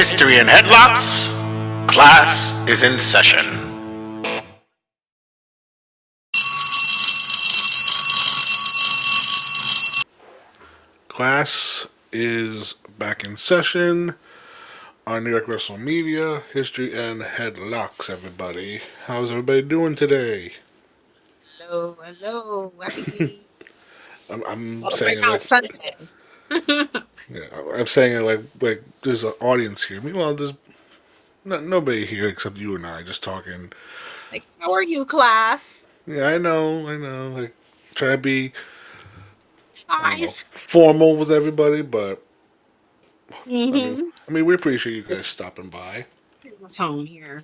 History and Headlocks. Class is in session. Class is back in session on New York Wrestle Media, History and Headlocks, everybody. How's everybody doing today? Hello, hello. Happy. I'm Well, right saying it now like, it's Sunday. yeah, I'm saying it like there's an audience here. Meanwhile, there's nobody here except you and I just talking. Like, how are you, class? Yeah, I know. Like, try to be, I don't know, Guys. formal with everybody, but I mean, Mm-hmm. we appreciate you guys stopping by. What's home here?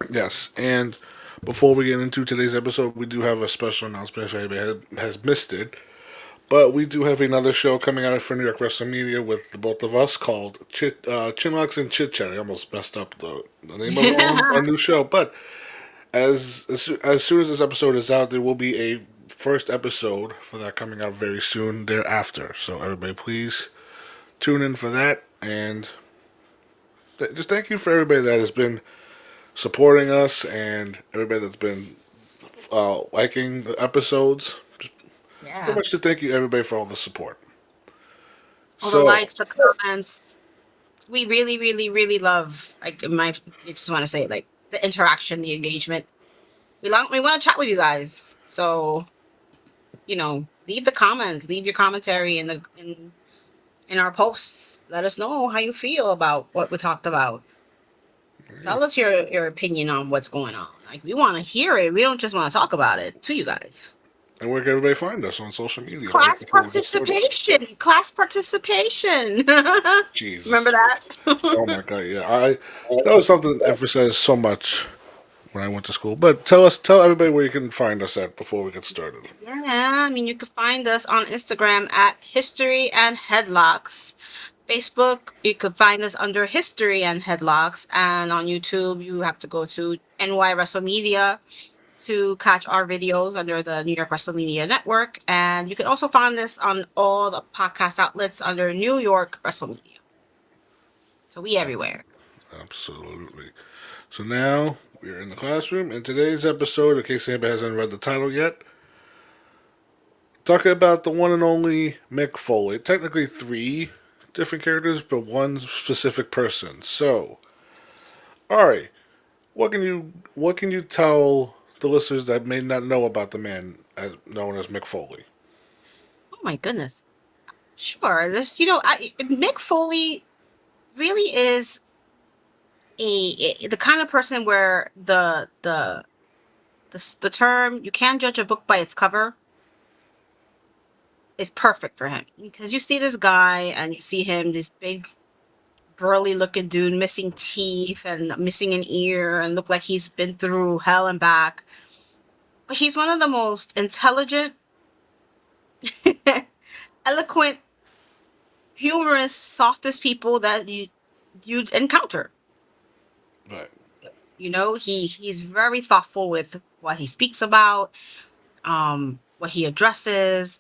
Yes, and before we get into today's episode, we do have a special announcement if anybody has missed it. But we do have another show coming out for New York Wrestling Media with the both of us called Chinlocks and Chit Chat. I almost messed up the name of our new show. But as soon as this episode is out, there will be a first episode for that coming out very soon thereafter. So everybody, please tune in for that. And just thank you for everybody that has been supporting us and everybody that's been liking the episodes. Just pretty Yeah. much to thank you everybody for all the support. All the So likes, the comments. We really, really, really love. Like, I just want to say, like, the interaction, the engagement. We want to chat with you guys. So, leave the comments, leave your commentary in our posts. Let us know how you feel about what we talked about. Tell us your opinion on what's going on. Like, we want to hear it. We don't just want to talk about it to you guys. and where can everybody find us on social media right Class before we get started? participation. Class participation. Remember Jesus. that? Oh my god, yeah. I that was something that emphasized so much when I went to school. But tell everybody where you can find us at before we get started. Yeah, I mean, you can find us on Instagram at History and Headlocks. Facebook, you could find us under History and Headlocks. And on YouTube, you have to go to NY Wrestle Media to catch our videos under the New York Wrestle Media Network. And you can also find this on all the podcast outlets under New York Wrestle Media. So we everywhere. Absolutely. So now we're in the classroom. In today's episode, in case anybody hasn't read the title yet, talking about the one and only Mick Foley. Technically three different characters, but one specific person. So, Ari, what can you tell the listeners that may not know about the man as known as Mick Foley? Oh my goodness. Sure. Mick Foley really is the kind of person where the term "you can't judge a book by its cover" is perfect for him, because you see this guy and you see him, this big burly looking dude, missing teeth and missing an ear, and look like he's been through hell and back. But he's one of the most intelligent, eloquent, humorous, softest people that you'd encounter. Right. He's very thoughtful with what he speaks about, what he addresses,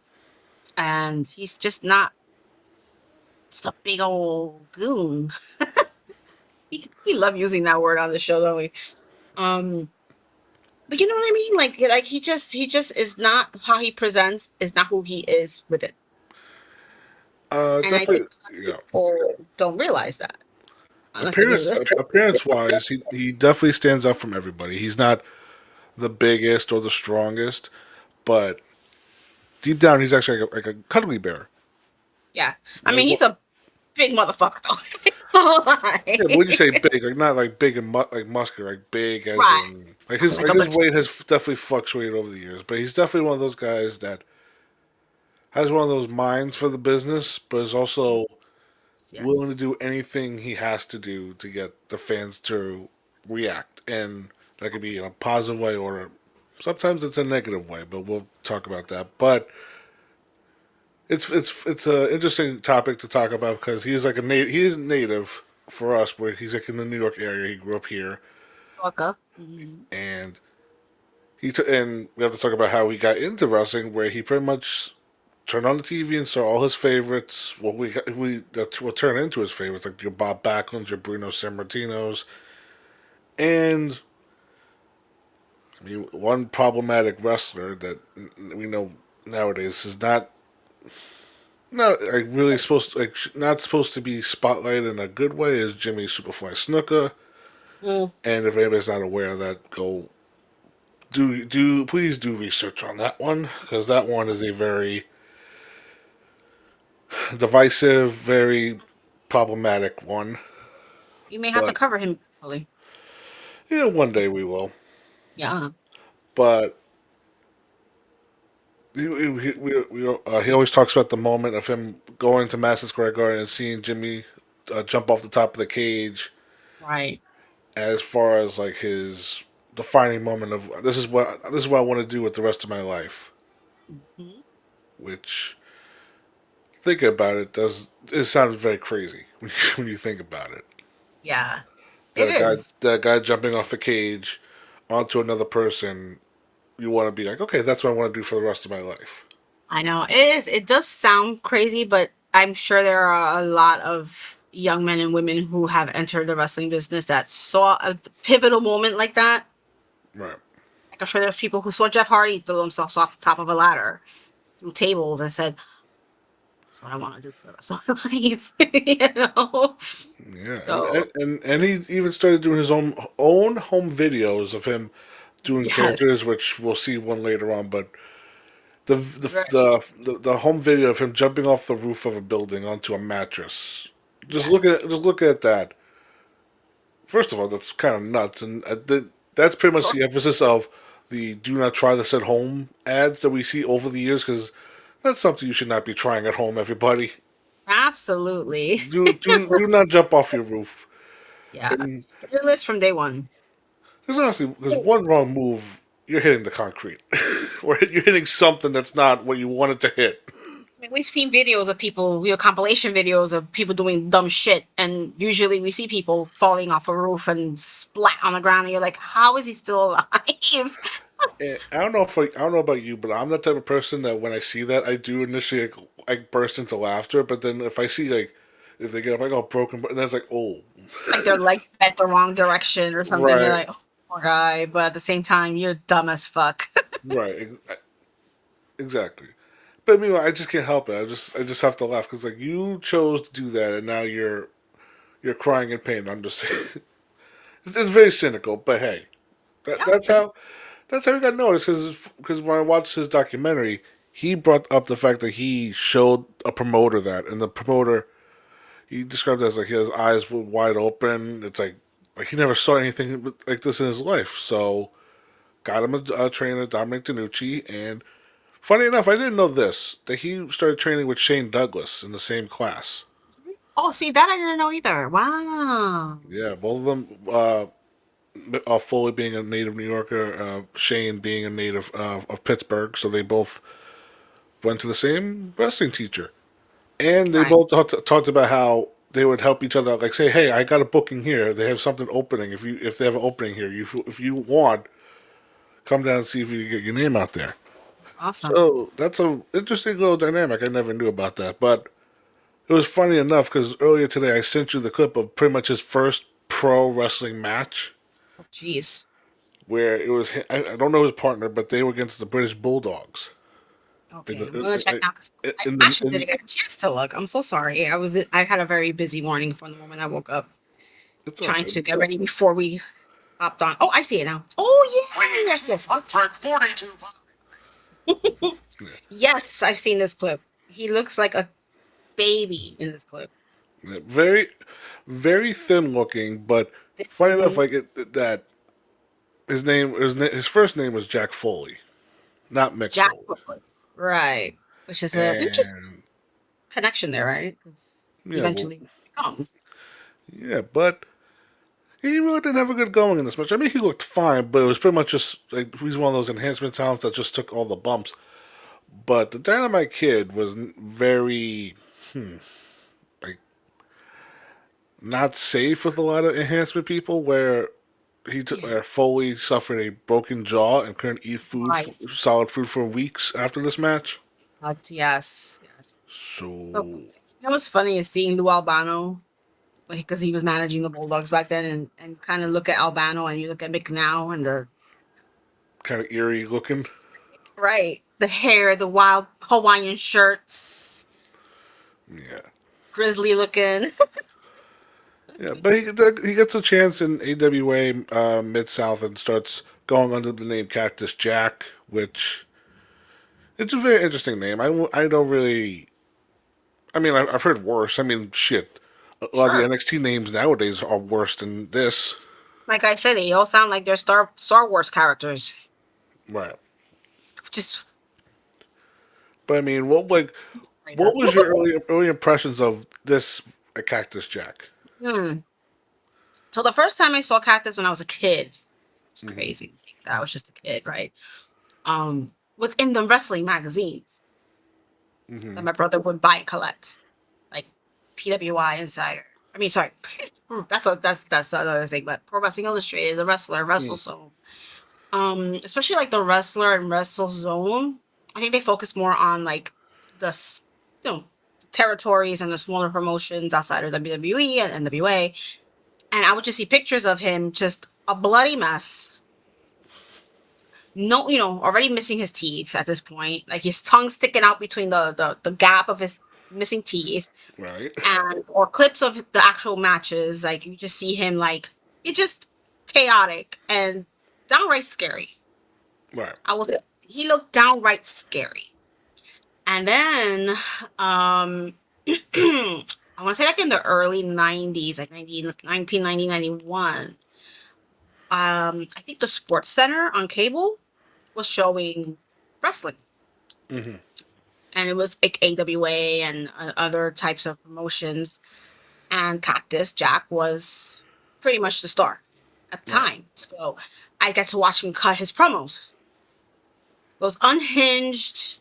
and he's just not just a big old goon. We love using that word on the show, don't we? Um, but you know what I mean? Like he just is not how he presents, is not who he is with it. And I think Definitely. Yeah. people don't realize that unless they're being listened. Appearance wise, he definitely stands out from everybody. He's not the biggest or the strongest, but deep down, he's actually like a cuddly bear. Yeah, I Like mean, he's what? a big motherfucker though. Don't lie. Yeah, but when you say big, like not like big and like muscular, like big as Right, in like a his baton. weight has definitely fluctuated over the years. But he's definitely one of those guys that has one of those minds for the business, but is also willing to Yes. do anything he has to do to get the fans to react, and that could be in a positive way or sometimes it's a negative way. But we'll talk about that. But it's a interesting topic to talk about because he's like he is native for us, where he's like in the New York area. He grew up here, Walker. Hmm. and and we have to talk about how he got into wrestling, where he pretty much turn on the TV and saw all his favorites. What we that will turn into his favorites, like your Bob Backlunds, your Bruno Sammartinos, and I mean, one problematic wrestler that we know nowadays is not like really supposed to, like not supposed to be spotlighted in a good way is Jimmy Superfly Snuka. Mm, And if anybody's not aware of that, go do please do research on that one because that one is a very divisive, very problematic one. you may have to But cover him fully. yeah, one day we will. Yeah. But he always talks about the moment of him going to Madison Square Garden and seeing Jimmy jump off the top of the cage. Right. As far as like his defining moment of this is what I want to do with the rest of my life. Hmm. Which thinking about it sounds very crazy when you think about it. Yeah. It That guy is. that guy jumping off a cage onto another person, you want to be like, okay, that's what I want to do for the rest of my life. I know it is. It does sound crazy, but I'm sure there are a lot of young men and women who have entered the wrestling business that saw a pivotal moment like that. Right. Like I'm sure there's people who saw Jeff Hardy throw themselves off the top of a ladder through tables and said, "That's what I want to do for the rest of my life." Yeah, So and he even started doing his own home videos of him doing yes, characters, which we'll see one later on. But the the very the home video of him jumping off the roof of a building onto a mattress. yes, Just look at that. First of all, that's kind of nuts, and that's pretty much sure, the emphasis of the "do not try this at home" ads that we see over the years, because that's something you should not be trying at home. Everybody, absolutely, do not jump off your roof. yeah. And Fearless from day one. because honestly, because one wrong move, you're hitting the concrete, or you're hitting something that's not what you wanted to hit. I mean, we've seen videos of people, compilation videos of people doing dumb shit, and usually we see people falling off a roof and splat on the ground, and you're like, how is he still alive? And I don't know about you, but I'm the type of person that when I see that, I do initially like burst into laughter. But then if I see like if they get up, I go broken, and that's like, oh, Like their leg bent the wrong direction or something. You're right, like, oh, poor guy, but at the same time, you're dumb as fuck. right, exactly. But meanwhile, I just can't help it. I just have to laugh because like you chose to do that, and now you're crying in pain. I'm just it's very cynical, but hey, Yeah, that's how he got noticed. Because when I watched his documentary, he brought up the fact that he showed a promoter that, and the promoter he described it as like his eyes were wide open. It's like he never saw anything like this in his life. So got him a trainer, Dominic DiNucci, and funny enough, I didn't know this that he started training with Shane Douglas in the same class. oh, see, that I didn't know either. Wow. Yeah, both of them. Foley being a native New Yorker, Shane being a native of Pittsburgh, so they both went to the same wrestling teacher, and they Right. both talked about how they would help each other out. Like, say, hey, I got a booking here. They have something opening. If they have an opening here, if you want, come down and see if you can get your name out there. Awesome. So that's a interesting little dynamic. I never knew about that, but it was funny enough because earlier today I sent you the clip of pretty much his first pro wrestling match, Oh, jeez. where it was I don't know his partner, but they were against the British Bulldogs. In Okay, I'm gonna check the, now because I in the actually didn't get a chance to look. I'm so sorry. I had a very busy morning from the moment I woke up, it's all trying good. to get ready before we hopped on. Oh, I see it now. Oh yeah, yes, yes, 142. Yeah. yes. I've seen this clip. He looks like a baby in this clip. Yeah, very, very thin looking, but funny enough, Mhm. like that his first name was Jack Foley, not Mick Jack Foley, Woodward. Right, which is a interesting and connection there, right? Because yeah, well, eventually it becomes. yeah, but he really didn't have a good going in this match. I mean, he looked fine, but it was pretty much just like he's one of those enhancement talents that just took all the bumps. But the Dynamite Kid was very like not safe with a lot of enhancement people, where Yeah. Foley suffered a broken jaw and couldn't eat Right. solid food for weeks after this match. Yes, yes. So, So, you know what's funny is seeing Lou Albano, because he was managing the Bulldogs back then, and kind of look at Albano and you look at Mick now and the kind of eerie looking. right, the hair, the wild Hawaiian shirts, Yeah. grizzly looking. Yeah, but he gets a chance in AWA Mid South and starts going under the name Cactus Jack, which it's a very interesting name. I don't really. I mean, I've heard worse. I mean, shit. A lot of the Sure. NXT names nowadays are worse than this. Like I said, they all sound like they're Star Wars characters. Right. Just But I mean, what later. was your early impressions of this Cactus Jack? Hmm. So the first time I saw Cactus when I was a kid, it's Hmm. crazy. That I was just a kid, right? Was in the wrestling magazines Hmm. that my brother would buy and collect, like PWI Insider. I mean, sorry, that's another thing. But Pro Wrestling Illustrated, the Wrestler, Wrestle Zone, especially like the Wrestler and Wrestle Zone. I think they focus more on like the you know territories and the smaller promotions outside of WWE and NWA. And I would just see pictures of him just a bloody mess. No, already missing his teeth at this point, like his tongue sticking out between the gap of his missing teeth, Right. and or clips of the actual matches. Like you just see him like it's just chaotic and downright scary. Right. I will say he looked downright scary. And then I want to say like in the early 90s, like 1990, 91. I think the Sports Center on cable was showing wrestling, Hmm. and it was like AWA and other types of promotions. And Cactus Jack was pretty much the star at the Right. time. So I got to watch him cut his promos. Those unhinged,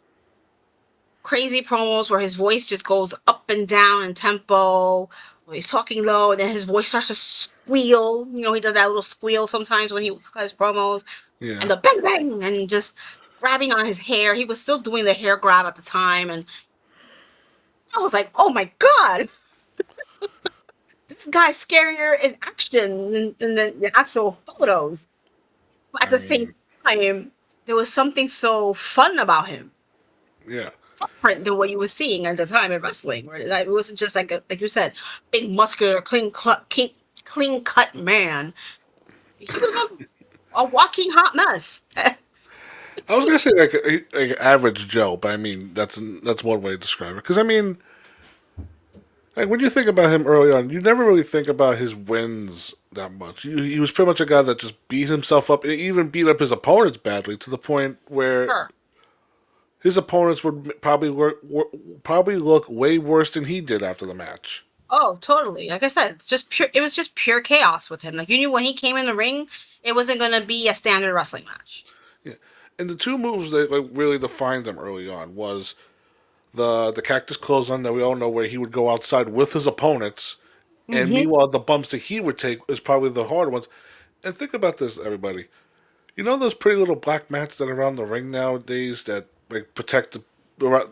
crazy promos where his voice just goes up and down in tempo. Where he's talking low, and then his voice starts to squeal. He does that little squeal sometimes when he cuts promos, and Yeah. the bang bang, and just grabbing on his hair. He was still doing the hair grab at the time, and I was like, "Oh my god, this guy's scarier in action than the actual photos." But at I the same mean, time, there was something so fun about him, yeah. different than what you were seeing at the time in wrestling. Where it wasn't just like you said, big muscular, clean cut man. He was a walking hot mess. I was gonna say like average Joe, but I mean that's one way to describe it. Because I mean, like when you think about him early on, you never really think about his wins that much. He was pretty much a guy that just beat himself up, and even beat up his opponents badly to the point where Sure. his opponents would probably look way worse than he did after the match. Oh, totally. Like I said, it's just pure. It was just pure chaos with him. Like you knew when he came in the ring, it wasn't gonna be a standard wrestling match. Yeah, and the two moves that like really defined him early on was the cactus clothesline that we all know, where he would go outside with his opponents, and Mm-hmm. meanwhile the bumps that he would take is probably the harder ones. And think about this, everybody. You know those pretty little black mats that are around the ring nowadays that like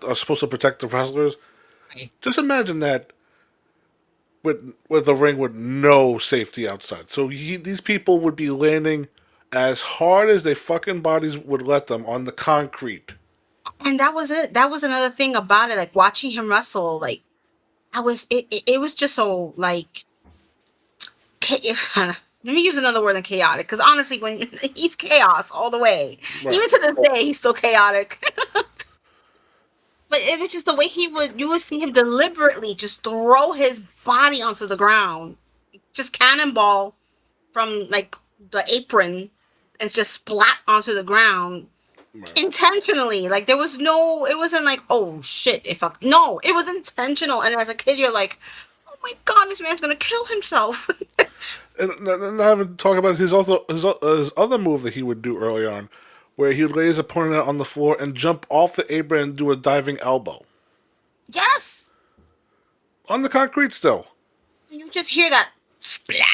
are supposed to protect the wrestlers? Right. Just imagine that with the ring with no safety outside. So these people would be landing as hard as their fucking bodies would let them on the concrete. And that was it. That was another thing about it. Like watching him wrestle, like it was just so like let me use another word than chaotic, because honestly, when he's chaos all the way, Right. even to this day, he's still chaotic. But it was just the way you would see him deliberately just throw his body onto the ground, just cannonball from like the apron, and just splat onto the ground Right. intentionally. Like it wasn't like, oh shit, if I, no, it was intentional. And as a kid, you're like, oh my god, this man's gonna kill himself. And I haven't talked about his other move that he would do early on, where he would lay his opponent out on the floor and jump off the apron and do a diving elbow Yes, on the concrete still. you just hear that splat.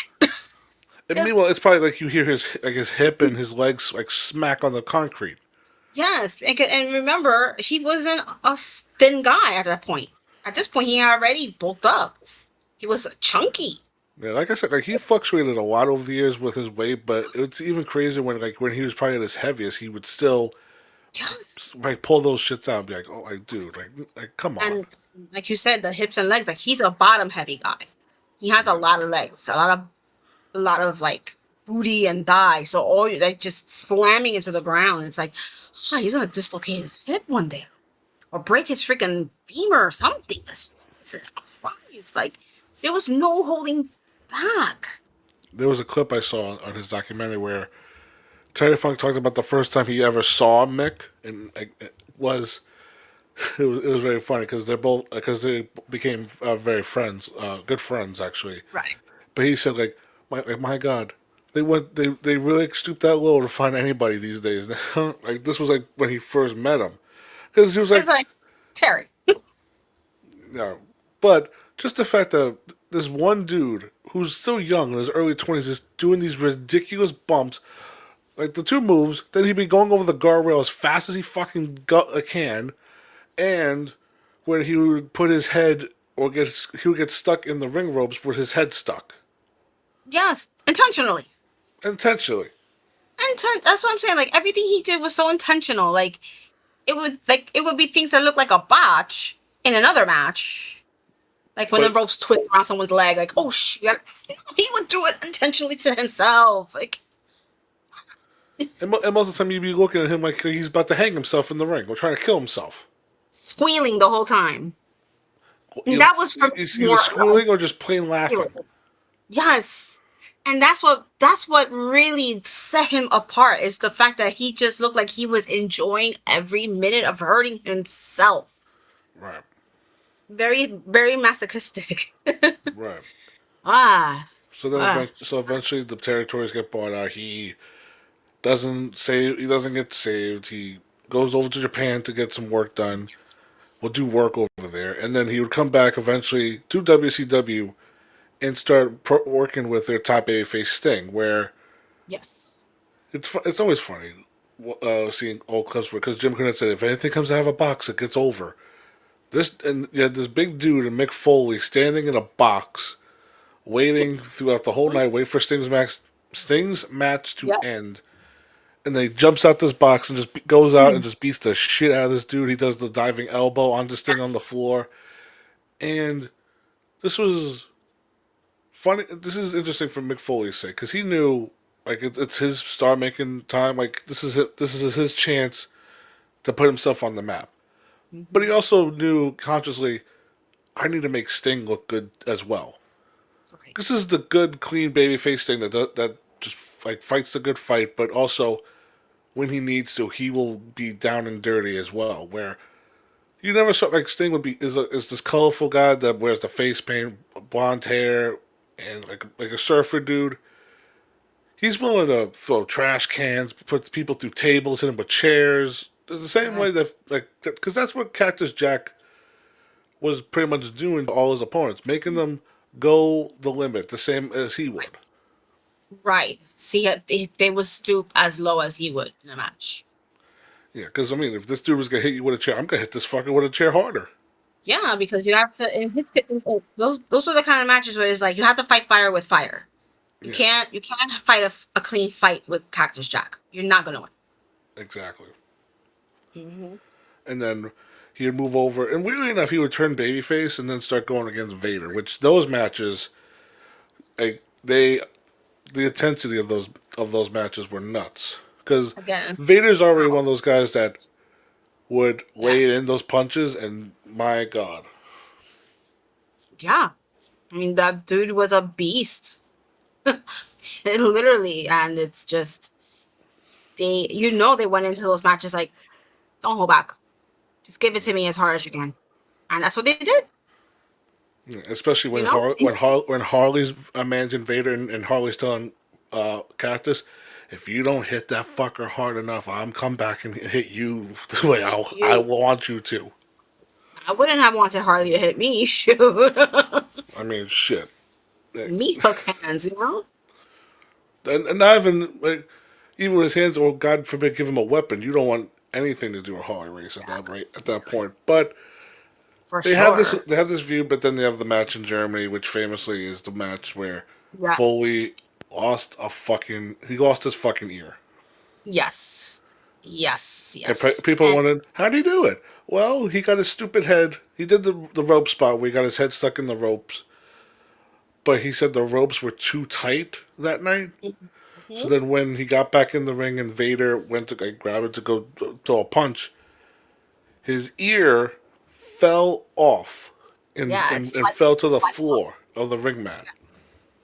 And Yes. meanwhile, it's probably like you hear his hip and his legs like smack on the concrete. Yes, and remember, he wasn't a thin guy at that point. At this point, he already bulked up. He was chunky. Yeah, like I said, like he fluctuated a lot over the years with his weight, but it's even crazier when he was probably at his heaviest, he would still Yes. like pull those shits out and be like, oh, like dude, like come on. And like you said, the hips and legs, like he's a bottom heavy guy. He has a Yeah. lot of legs, a lot of like booty and thigh. So all you like just slamming into the ground. It's like, oh, he's gonna dislocate his hip one day or break his freaking femur or something. Jesus Christ! Like there was no holding back. There was a clip I saw on his documentary where Terry Funk talked about the first time he ever saw Mick, and like, it was very funny because they became very friends, good friends actually. Right. But he said my God, they really stooped that low to find anybody these days. Like this was like when he first met him, because he was It's like, like Terry. no, but just the fact that this one dude who's still young in his early 20s is doing these ridiculous bumps, like the two moves, then he'd be going over the guardrail as fast as he fucking can, and when he would put his head he would get stuck in the ring ropes with his head stuck Yes, intentionally. intentionally. That's what I'm saying. Like everything he did was so intentional. Like it would be things that look like a botch in another match. Like when the But ropes twist around someone's leg. Like oh shit, he would do it intentionally to himself. Like and most of the time you'd be looking at him like he's about to hang himself in the ring or trying to kill himself. squealing the whole time. And Either, that was for either more. squealing or just plain laughing. Yes. And that's what really set him apart is the fact that he just looked like he was enjoying every minute of hurting himself. Right, Very, very masochistic. right. ah. So then, Ah. eventually, the territories get bought out. He doesn't get saved. He goes over to Japan to get some work done. Will do work over there, and then he would come back eventually to WCW and start working with their top A face Sting. Where Yes. it's always funny seeing old clips because Jim Cornette said if anything comes out of a box, it gets over. This and you had this big dude and Mick Foley standing in a box, waiting throughout the whole night, wait for Sting's match to Yep. end, and then he jumps out this box and just goes out and just beats the shit out of this dude. He does the diving elbow onto Sting on the floor, and this was funny. This is interesting for Mick Foley's sake because he knew like it's his star making time. Like this is his chance to put himself on the map. But Mm-hmm. he also knew consciously, I need to make Sting look good as well. Right. This is the good, clean babyface Sting that just like fights the good fight, but also when he needs to, he will be down and dirty as well. Where you never saw like Sting would be is this colorful guy that wears the face paint, blonde hair, and like a surfer dude. He's willing to throw trash cans, put people through tables, hit them with chairs. It's the same way Right. that like because that's what Cactus Jack was pretty much doing to all his opponents, making them go the limit, the same as he would. Right. See, they would stoop as low as he would in a match. Yeah, because I mean, if this dude was gonna hit you with a chair, I'm gonna hit this fucker with a chair harder. Yeah, because you have to. Those are the kind of matches where it's like you have to fight fire with fire. You Yeah, can't fight a clean fight with Cactus Jack. You're not gonna exactly. win. Hmm. And then he would move over, and weirdly enough, he would turn babyface and then start going against Vader. Which those matches, like the intensity of those matches were nuts. Because Again, Vader's already wow. one of those guys that would Yeah, lay in those punches, and my God, yeah. I mean, that dude was a beast, literally, and it's just they went into those matches like, don't hold back, just give it to me as hard as you can, and that's what they did. especially You know, When Harley's managing Vader and Harley's telling Cactus, if you don't hit that fucker hard enough, I'm come back and hit you the way I you, want you to. I wouldn't have wanted Harley to hit me. Shoot, I mean, shit. meat hook hands, you know. And not even like even with his hands, or God forbid, give him a weapon. You don't want anything to do with Harley Race at that Exactly. rate at that point. But For they have this sure. they have this view, but then they have the match in Germany, which famously is the match where Yes. Foley lost his fucking ear. Yes. Yes. And Yes. people And wanted, how did he do it? Well, he got his stupid head. He did the rope spot where he got his head stuck in the ropes, but he said the ropes were too tight that night. So Mhm. then when he got back in the ring and Vader went to like, grab it to go throw a punch, his ear fell off Yeah, and fell to the sliced off. floor of the ring mat.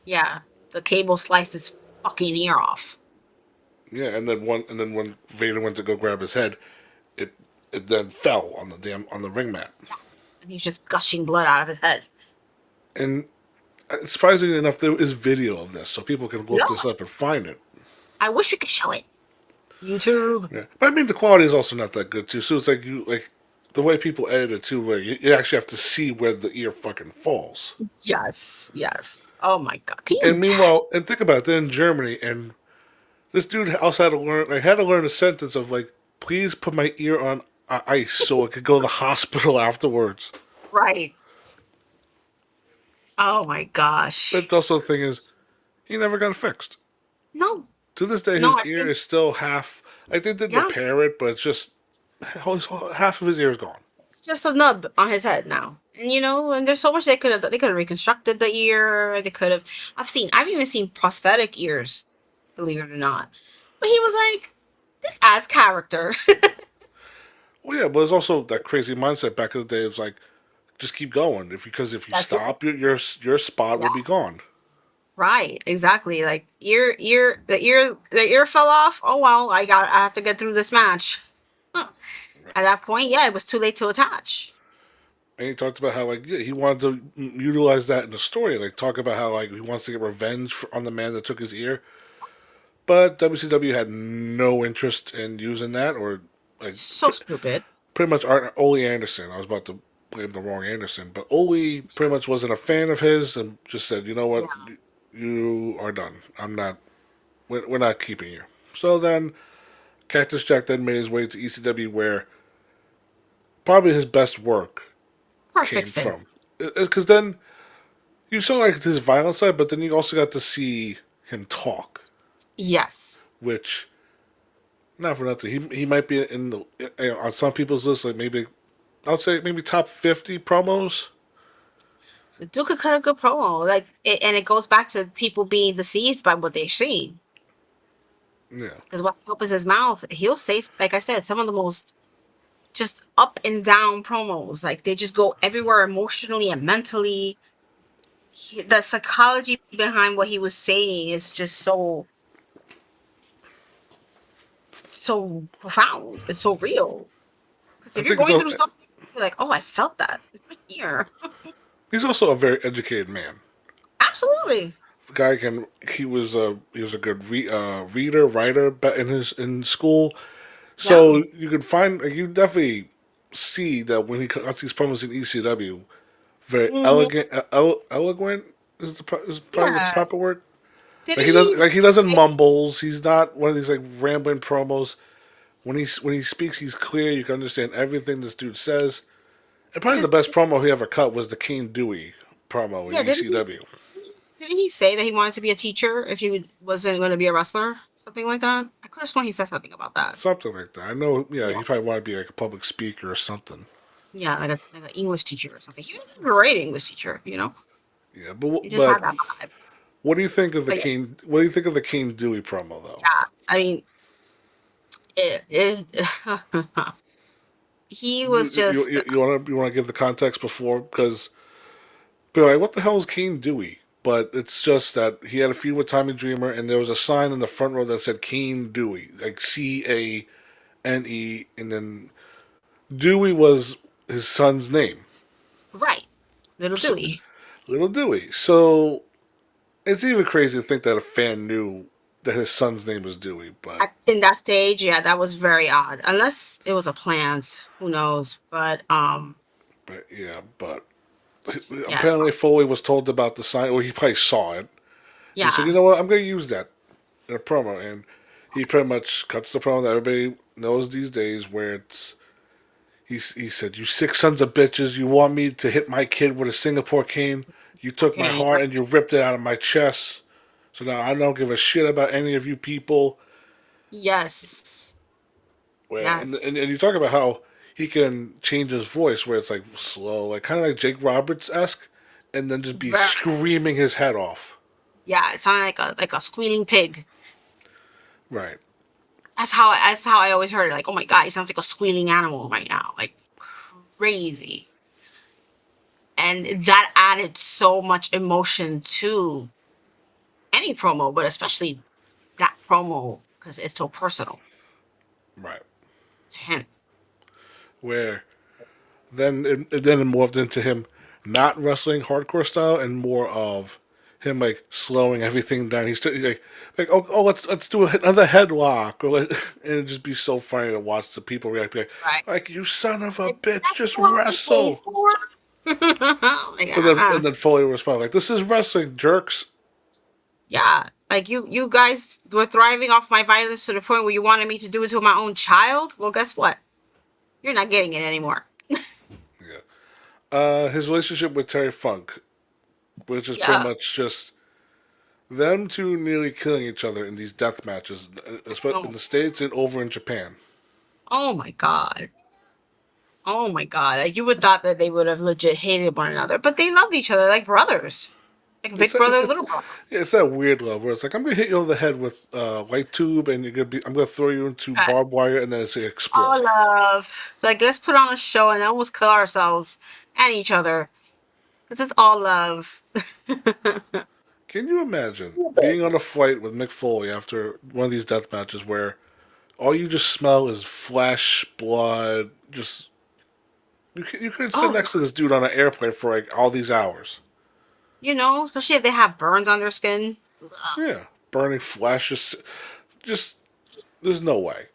Yeah. The cable sliced his fucking ear off. Yeah, and then when Vader went to go grab his head, it it then fell on the ring mat. Yeah. And he's just gushing blood out of his head. And surprisingly enough, there is video of this, so people can look Yeah. this up and find it. I wish we could show it. YouTube. Yeah, but I mean the quality is also not that good too. So it's like the way people edit it too, where you actually have to see where the ear fucking falls. Yes. Yes. Oh my god. Can you And imagine? meanwhile, and think about it, they're in Germany, and this dude also had to learn a sentence of like, please put my ear on ice so it could go to the hospital afterwards. Right. Oh my gosh. But also the thing is, he never got it fixed. No. To this day, No, his I ear think is still half. Like they did yeah. repair it, but it's just half of his ear is gone. It's just a nub on his head now. And and there's so much they could have done. They could have reconstructed the ear. They could have I've even seen prosthetic ears, believe it or not. But he was like, this adds character. Well, yeah, but there's also that crazy mindset back in the day. It's like just keep going. If you That's it. stop, your spot Yeah. will be gone. Right, exactly. Like the ear fell off. Oh well, I have to get through this match. Huh. At that point, yeah, it was too late to attach. And he talked about how like yeah, he wanted to utilize that in the story, like talk about how like he wants to get revenge on the man that took his ear. But WCW had no interest in using that, or like So stupid. pretty much Ole Anderson. I was about to blame the wrong Anderson, but Ole pretty much wasn't a fan of his and just said, you know what, Yeah. you are done. I'm not. We're not keeping you. So then Cactus Jack then made his way to ECW, where probably his best work Perfect came fit. from. Because then you saw like his violent side, but then you also got to see him talk, Yes. which not for nothing. He might be in the on some people's list, like maybe I would say maybe top 50 promos. The Duke could cut a good promo. And it goes back to people being deceived by what they see. Yeah, Because what opens his mouth, he'll say, like I said, some of the most just up and down promos. Like they just go everywhere emotionally and mentally. The psychology behind what he was saying is just so profound. It's so real. Because I if you're think going so. through something, you're like, oh, I felt that. It's right here. He's also a very educated man. Absolutely. The guy he was a good reader writer in school. Yeah. So you could find you definitely see that when he cuts these promos in ECW, very Hmm. eloquent is probably the Yeah. proper word. Didn't he Like he doesn't say? mumbles. He's not one of these like rambling promos. When he speaks, he's clear. You can understand everything this dude says. And probably the Does, best promo he ever cut was the Kane Dewey promo in yeah, ECW. didn't he say that he wanted to be a teacher if he wasn't going to be a wrestler? Something like that. I could have sworn he said something about that. Something like that. I know. Yeah, Yeah. he probably wanted to be like a public speaker or something. Yeah, like an English teacher or something. He was a great English teacher. Yeah, He just but had that vibe. what do you think of the But yeah, Kane? What do you think of the Kane Dewey promo though? yeah. I mean, it he was just You want to give the context before because people are like, what the hell is Kane Dewey? But it's just that he had a feud with Tommy Dreamer, and there was a sign in the front row that said Kane Dewey, like CANE, and then Dewey was his son's name, right. Little so, Dewey. Little Dewey. So it's even crazy to think that a fan knew that his son's name was Dewey, In that stage, yeah, that was very odd. Unless it was a plant, who knows? but Yeah, apparently Foley was told about the sign, or he probably saw it. He said, yeah, "You know what? I'm going to use that in a promo." And he pretty much cuts the promo that everybody knows these days, where he said, "You sick sons of bitches, you want me to hit my kid with a Singapore cane? You took my Okay. heart and you ripped it out of my chest. So now I don't give a shit about any of you people." Yes. Where Yes. and you talk about how he can change his voice, where it's like slow, like kind of like Jake Roberts esque, and then just be Very. screaming his head off. Yeah. It sounded like a squealing pig. Right. That's how I always heard it. Like, oh my god, he sounds like a squealing animal right now. Like crazy. And that added so much emotion to any promo, but especially that promo because it's so personal Right. to him. Where then it morphed into him not wrestling hardcore style and more of him like slowing everything down. He's like oh let's do another headlock, or like, and it'd just be so funny to watch the people react, be Right. like you son of a Like, bitch, that's just what we paid wrestle. for. Like, But then and then Foley responded like, this is wrestling, jerks. yeah. Like you guys were thriving off my violence to the point where you wanted me to do it to my own child. Well, guess what? You're not getting it anymore. Yeah. His relationship with Terry Funk, which is pretty Yeah. much just them two nearly killing each other in these death matches, especially in Oh, the States and over in Japan. oh my god. Oh my god. Like you would thought that they would have legit hated one another, but they loved each other like brothers. Like It's big that, brother, little brother. it's that weird love where it's like, I'm gonna hit you over the head with light tube, and I'm gonna throw you into Right. barbed wire, and then it's gonna explode. All love. Like let's put on a show and almost kill ourselves and each other. This is all love. Can you imagine being on a flight with Mick Foley after one of these death matches where all you just smell is flesh, blood, just you couldn't sit Oh, next to this dude on an airplane for like all these hours. especially if they have burns on their skin. Yeah, burning flesh, just there's no way.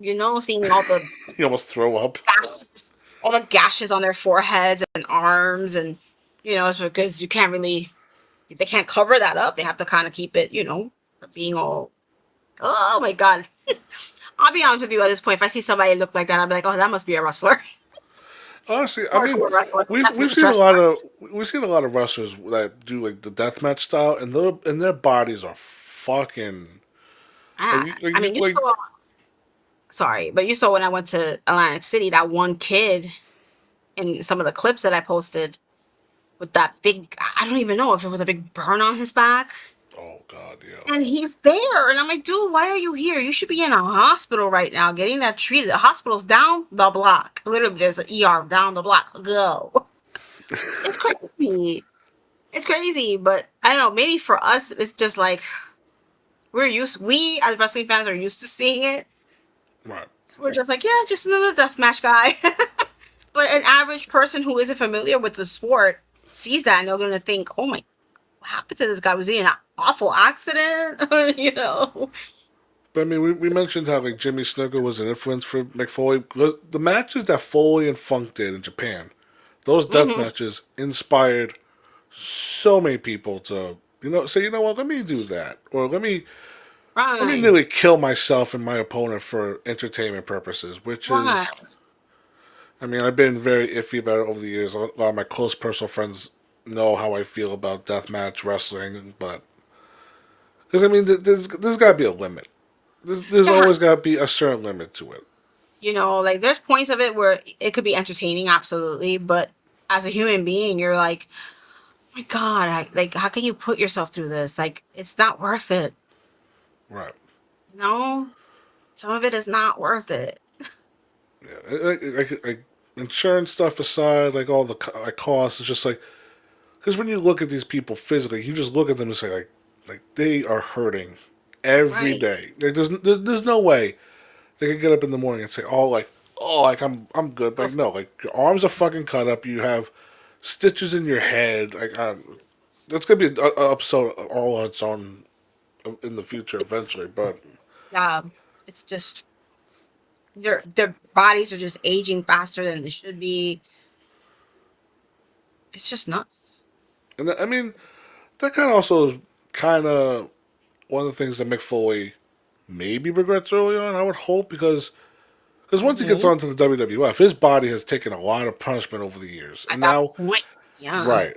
Seeing all the You almost throw up. gashes, all the gashes on their foreheads and arms, and it's because they can't cover that up. They have to kind of keep it, being all. Oh my god! I'll be honest with you. At this point, if I see somebody look like that, I'll be like, oh, that must be a wrestler, Honestly, I mean, hardcore wrestler. we've Definitely seen a dressed lot up. of we've seen a lot of wrestlers that do like the deathmatch style, and their bodies are fucking I mean, you saw. Sorry, but you saw when I went to Atlantic City, that one kid in some of the clips that I posted with that big. I don't even know if it was a big burn on his back. oh god, yeah. And he's there. And I'm like, dude, why are you here? You should be in a hospital right now getting that treated. The hospital's down the block. Literally, there's an ER down the block. Go. It's crazy. It's crazy. But I don't know. Maybe for us, it's just like we as wrestling fans are used to seeing it. Right. So we're just like, yeah, just another deathmatch guy. But an average person who isn't familiar with the sport sees that and they're going to think, oh my, what happened to this guy? Was he in an awful accident? But I mean, we mentioned how like Jimmy Snuka was an influence for Mick Foley. The matches that Foley and Funk did in Japan, those death Hmm. matches inspired so many people to say, you know what, let me do that, or let me Right. nearly kill myself and my opponent for entertainment purposes, which Right. is, I mean, I've been very iffy about it over the years. A lot of my close personal friends know how I feel about deathmatch wrestling, but because I mean, there's got to be a limit. There's There always has got to be a certain limit to it. like there's points of it where it could be entertaining, absolutely, but as a human being, you're like, oh my God, like how can you put yourself through this? Like it's not worth it. Right. No, some of it is not worth it. Yeah. Like insurance stuff aside, like all the costs, it's just like, because when you look at these people physically, you just look at them and say like they are hurting every Right. day. Like there's no way they could get up in the morning and say, oh, like I'm good. Like no, like your arms are fucking cut up. You have stitches in your head. Like that's gonna be an episode all on its own in the future eventually. But Yeah, it's just their bodies are just aging faster than they should be. It's just nuts. and I mean that kind of also is kind of one of the things that Mick Foley maybe regrets early on. I would hope because once he gets Mm-hmm. onto the WWF, his body has taken a lot of punishment over the years, At and that now point, yeah. right,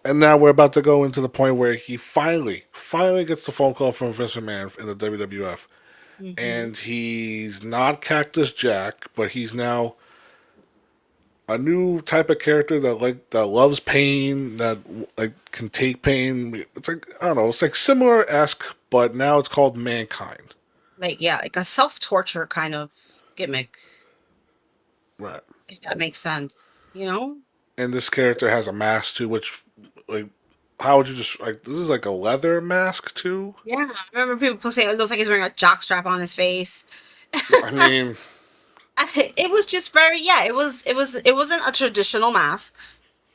and now we're about to go into the point where he finally gets the phone call from Vince McMahon in the WWF, Mm-hmm. and he's not Cactus Jack, but he's now a new type of character that loves pain, that like can take pain. It's like I don't know, it's like similar esque, but now it's called Mankind. Like, yeah, like a self torture kind of gimmick, Right. if that makes sense. You know? And this character has a mask too, which like how would you just like this is like a leather mask too? Yeah. I remember people saying it looks like he's wearing a jock strap on his face. I mean, It was just very, yeah, it wasn't a traditional mask.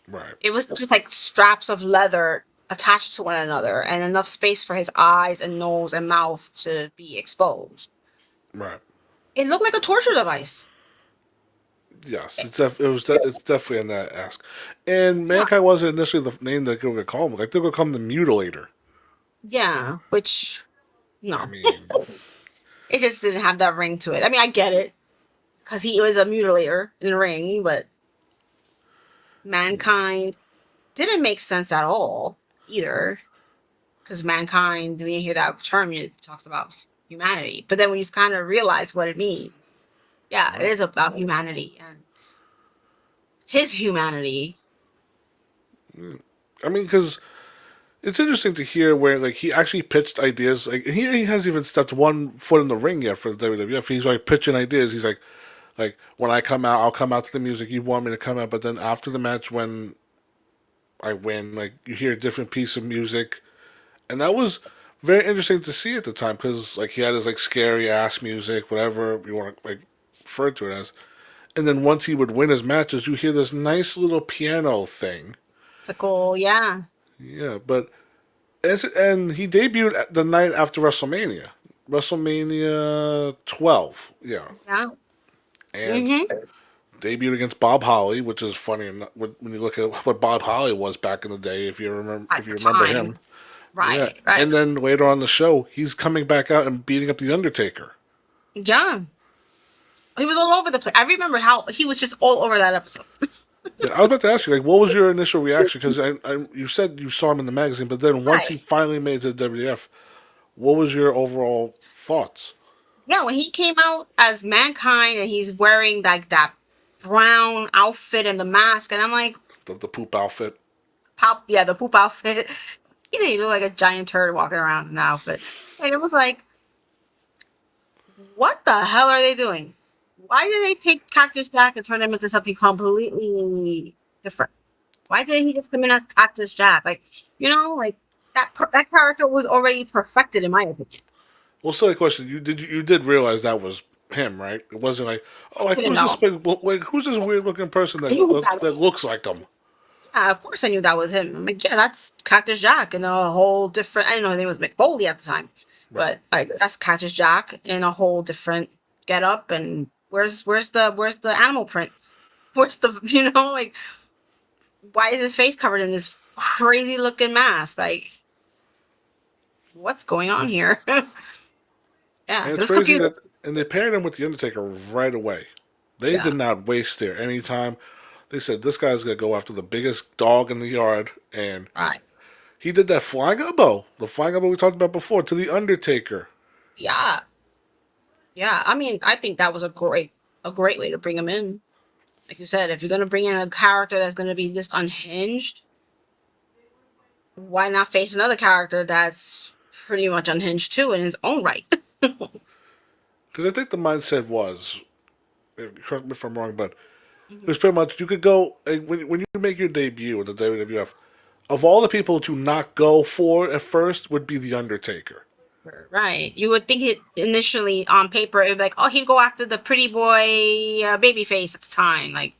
right, It was just like straps of leather attached to one another and enough space for his eyes and nose and mouth to be exposed. right. It looked like a torture device. Yes, it's definitely in that ask. And Yeah. Mankind wasn't initially the name that they were gonna call him. Like they were gonna call him the Mutilator. Yeah, which I no. mean, It just didn't have that ring to it. I mean, I get it because he was a mutilator in the ring, but mankind didn't make sense at all either. Because mankind, when you hear that term, it talks about humanity. But then when you kind of realize what it means, yeah, it right. is about humanity and his humanity. I mean, because it's interesting to hear where like he actually pitched ideas. Like he hasn't even stepped one foot in the ring yet for the WWF. He's like pitching ideas. He's like when I come out, I'll come out to the music you want me to come out. But then after the match, when I win, like you hear a different piece of music, and that was very interesting to see at the time because like he had his like scary ass music, whatever you want to like refer to it as. And then once he would win his matches, you hear this nice little piano thing. It's a cool, yeah. Yeah, but and he debuted the night after WrestleMania 12. Yeah, Yeah. and Mm-hmm. debuted against Bob Holly, which is funny when you look at what Bob Holly was back in the day. At If you the remember him, time. yeah. Right, right. And then later on the show, he's coming back out and beating up the Undertaker. Yeah. He was all over the place. I remember how he was just all over that episode. Yeah, I was about to ask you, like, what was your initial reaction? Because you said you saw him in the magazine, but then once he Right. finally made it to the WWF, what was your overall thoughts? Yeah, when he came out as mankind and he's wearing like that brown outfit and the mask, and I'm like, The poop outfit. pop, yeah, the poop outfit. He looked like a giant turd walking around in that outfit. And it was like, what the hell are they doing? Why did they take Cactus Jack and turn him into something completely different? Why didn't he just come in as Cactus Jack? Like, like that character was already perfected in my opinion. Well, silly question. You did realize that was him, right? It wasn't like, oh, I like didn't who's this know. big, like who's this weird looking person I knew that looks like him? yeah, of course I knew that was him. I'm like, yeah, that's Cactus Jack in a whole different. I didn't know his name was Mick Foley at the time, Right. but like that's Cactus Jack in a whole different get up. And where's the animal print? Where's the like why is his face covered in this crazy looking mask? Like what's going on here? Yeah, And it it's was crazy confusing. that and they paired him with the Undertaker right away. They Yeah, did not waste their any time. They said this guy's gonna go after the biggest dog in the yard, and right. he did that flying elbow, the flying elbow we talked about before, to the Undertaker. Yeah, yeah. I mean, I think that was a great way to bring him in. Like you said, if you're gonna bring in a character that's gonna be this unhinged, why not face another character that's pretty much unhinged too in his own right? Because I think the mindset was, correct me if I'm wrong, but it Mhm. was pretty much you could go when you make your debut in the WWF. Of all the people to not go for at first would be the Undertaker. Right. You would think it initially on paper it would be like, oh, he'd go after the pretty boy baby face at the time, like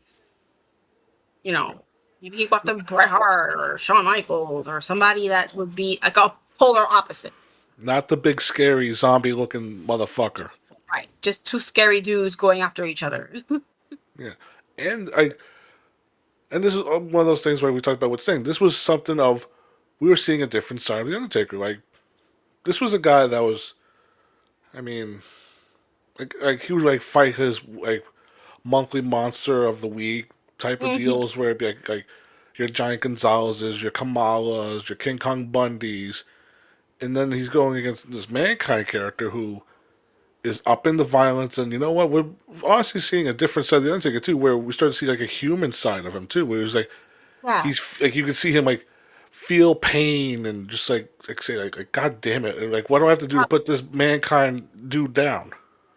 you know, maybe he'd go after Bret Hart or Shawn Michaels or somebody that would be like a polar opposite. Not the big scary zombie looking motherfucker. Right. Just two scary dudes going after each other. Yeah, and and this is one of those things where we talked about with Sting. This was something of we were seeing a different side of the Undertaker. Like this was a guy that was I mean, like he would like fight his like monthly monster of the week type of Hmm. deals where it'd be like your Giant Gonzalez's, your Kamalas, your King Kong Bundys, and then he's going against this Mankind character who is up in the violence. And you know what? We're honestly seeing a different side of the Undertaker too, where we start to see like a human side of him too, where he's like he's Yes. like you can see him like feel pain and just like say like God damn it, and like what do I have to do to put this Mankind dude down?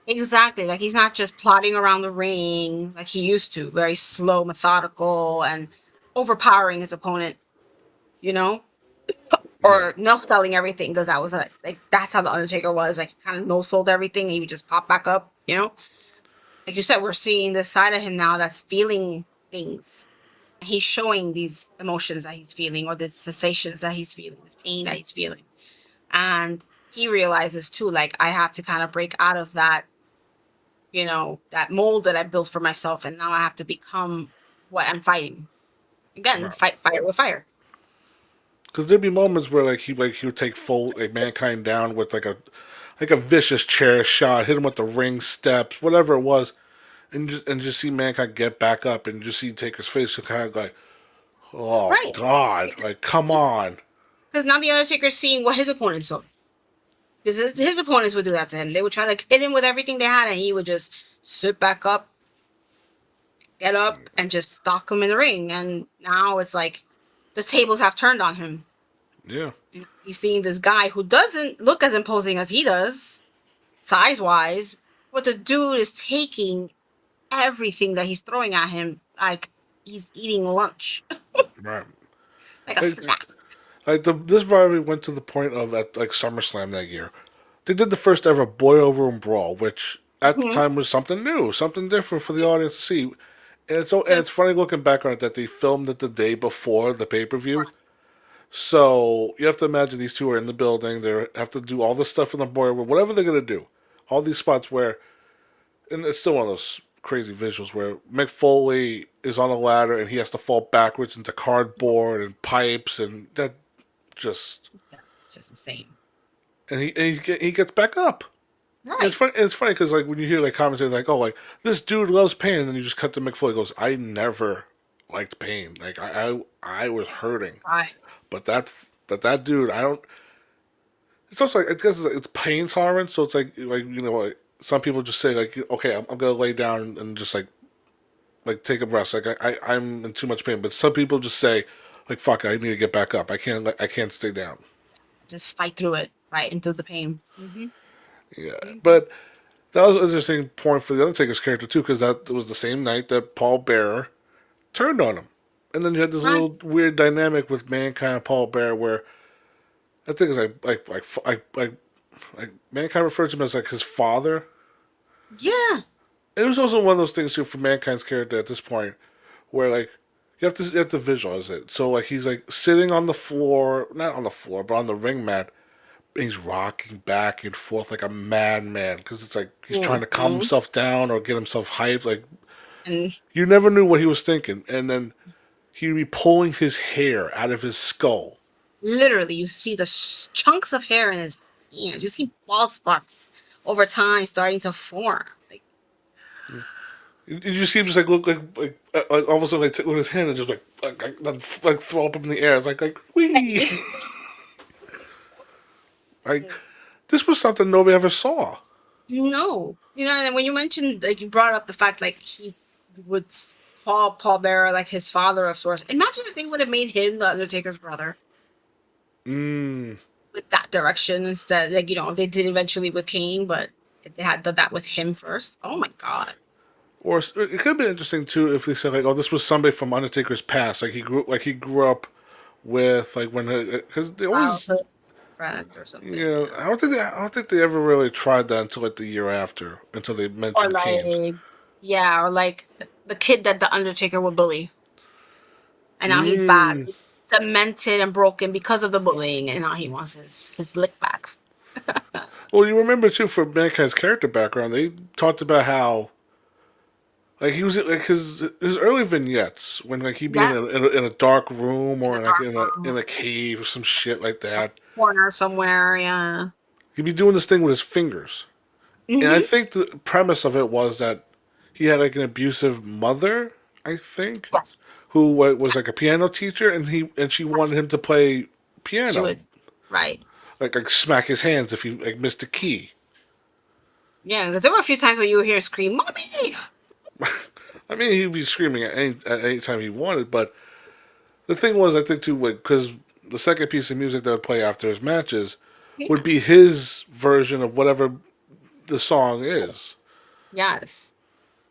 Exactly. Like he's not just plodding around the ring like he used to, very slow, methodical, and overpowering his opponent, you know? Yeah, Or no selling everything because that was like that's how the Undertaker was. Like kind of no sold everything and he would just pop back up, you know? Like you said, we're seeing this side of him now that's feeling things. He's showing these emotions that he's feeling or the sensations that he's feeling, this pain that he's feeling. And he realizes too, like I have to kind of break out of that, that mold that I built for myself, and now I have to become what I'm fighting. Again, right. fight fire with fire. Because there'd be moments where he would take full like Mankind down with like a vicious chair shot, hit him with the ring steps, whatever it was, and just see Mankind get back up and just see Taker's face kind of like, oh Right. God, like come on, Because now the Undertaker's seeing what his opponents saw. Because his opponents would do that to him. They would try to hit him with everything they had, and he would just sit back up, get up, and just stalk him in the ring. And now it's like the tables have turned on him. yeah, He's seeing this guy who doesn't look as imposing as he does, size wise, but the dude is taking everything that he's throwing at him like he's eating lunch, right. like a Like, snack. this rivalry went to the point of at like SummerSlam that year. They did the first ever boiler room brawl, which at the Hmm. time was something new, something different for the audience to see. And So, it's funny looking back on it that they filmed it the day before the pay per view. So you have to imagine these two are in the building. They have to do all this stuff in the boiler room, whatever they're gonna do. All these spots where, and it's still one of those crazy visuals where Mick Foley is on a ladder and he has to fall backwards into cardboard and pipes, and that just that's just insane. he gets back up. Right. It's funny because like when you hear like comments like, oh, like this dude loves pain, and then you just cut to Mick Foley goes, I never liked pain. Like I was hurting, Right. but that dude, I don't. It's also like I guess it's pain tolerance, so it's like like some people just say like okay, I'm gonna lay down and just like take a rest. Like I'm in too much pain, but some people just say like fuck, I need to get back up. I can't stay down. Just fight through it, right into the pain. Hmm. Yeah, Hmm. but that was an interesting point for the Undertaker's character too, because that was the same night that Paul Bearer turned on him, and then you had this Right. little weird dynamic with Mankind and Paul Bearer, where I think it's like Mankind referred to him as like his father. Yeah. It was also one of those things too for Mankind's character at this point, where like you have to visualize it. So like he's like sitting on the floor, not on the floor, but on the ring mat. And he's rocking back and forth like a madman because it's like he's trying to calm Hmm. himself down or get himself hyped. Like And you never knew what he was thinking, and then he'd be pulling his hair out of his skull. literally, you see the chunks of hair in his hands. You see bald spots over time starting to form. Like, Did you see him just like look like all of a sudden like with his hand and just like throw up in the air? It's like wee. Like this was something nobody ever saw. no, and when you mentioned, like, you brought up the fact, like, he would call Paul Bearer like his father of sorts. Imagine if they would have made him the Undertaker's brother Mm. with that direction instead. Like, they did eventually with Kane, but if they had done that with him first, oh my god, Or it could have been interesting too if they said like, oh, this was somebody from Undertaker's past. Like he grew up with like when because they always childhood friend or something, yeah. yeah. I don't think they ever really tried that until like the year after until they Or mentioned Kane. like, yeah, or like the kid that the Undertaker would bully, and now he's back, Mm. demented and broken because of the bullying, and now he wants his lick back. Well, you remember too for Mankind's character background, they talked about how like he was like his early vignettes when like he'd be in Yes, a dark room in or the in like dark in room, a cave or some shit like a that. corner somewhere. Yeah. He'd be doing this thing with his fingers. And I Mm-hmm. think the premise of it was that he had like an abusive mother, I think, Yes. who was like a piano teacher, and she wanted Yes. him to play She piano, would. Right. like smack his hands if he like missed a key. Yeah, because there were a few times where you would hear scream, "Mommy!" I mean, he'd be screaming at any time he wanted, but the thing was, I think too, because the second piece of music that would play after his matches would Yeah. be his version of whatever the song is. Yes.